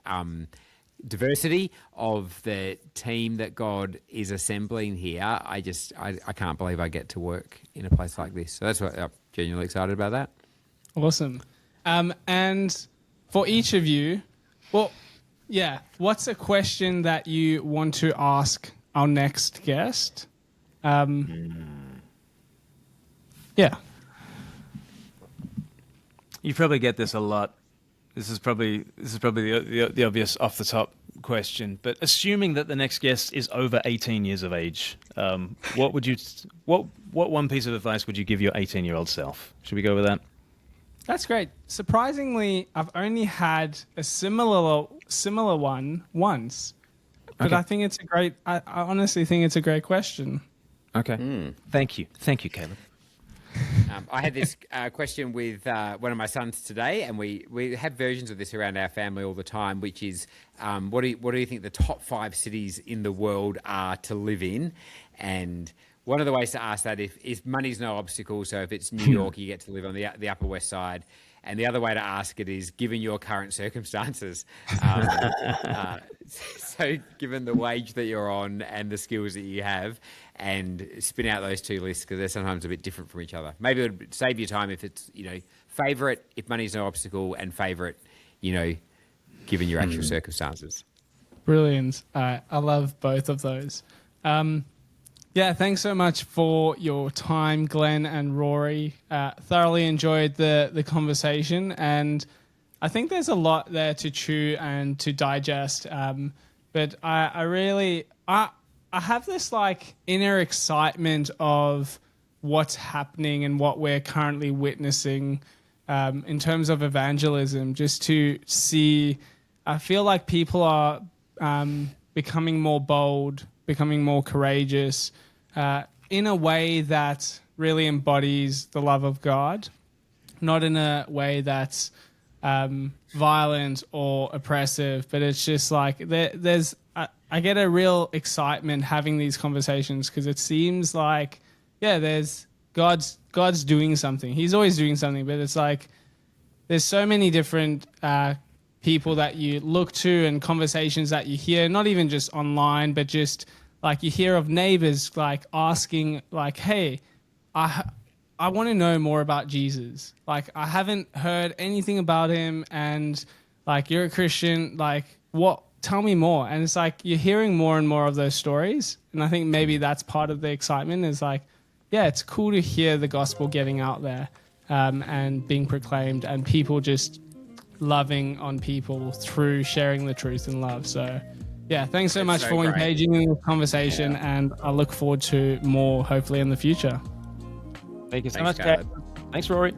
diversity of the team that God is assembling here. I can't believe I get to work in a place like this. So that's what I'm genuinely excited about that.
Awesome. And for each of you, what's a question that you want to ask our next guest? Yeah.
You probably get this a lot. This is probably the obvious off the top question. But assuming that the next guest is over 18 years of age, what one piece of advice would you give your 18-year-old self? Should we go with that?
That's great. Surprisingly, I've only had a similar one once, but
Okay.
I think it's I honestly think it's a great question.
Okay. Thank you, Caleb.
I had this question with one of my sons today, and we have versions of this around our family all the time, which is, what do you think the top 5 cities in the world are to live in? And one of the ways to ask that if money's no obstacle, so if it's New York, you get to live on the Upper West Side. And the other way to ask it is, given your current circumstances, so given the wage that you're on and the skills that you have, and spin out those 2 lists, because they're sometimes a bit different from each other. Maybe it would save you time if it's, favourite if money's no obstacle, and favourite, given your actual circumstances.
Brilliant. I love both of those. Yeah, thanks so much for your time, Glenn and Rory. Thoroughly enjoyed the conversation, and I think there's a lot there to chew and to digest. But I have this like inner excitement of what's happening and what we're currently witnessing in terms of evangelism. Just to see, I feel like people are becoming more bold, becoming more courageous, in a way that really embodies the love of God, not in a way that's violent or oppressive, but it's just like I get a real excitement having these conversations, because it seems like, there's God's doing something. He's always doing something, but it's like there's so many different people that you look to and conversations that you hear, not even just online, but just like you hear of neighbors like asking like, hey, I want to know more about Jesus. Like, I haven't heard anything about him, and like, you're a Christian, like, what? Tell me more. And it's like you're hearing more and more of those stories. And I think maybe that's part of the excitement, is like, it's cool to hear the gospel getting out there and being proclaimed, and people just loving on people through sharing the truth in love. So thanks so much for engaging in the conversation, and I look forward to more hopefully in the future.
Thank you so much, Caleb. Thanks, Rory.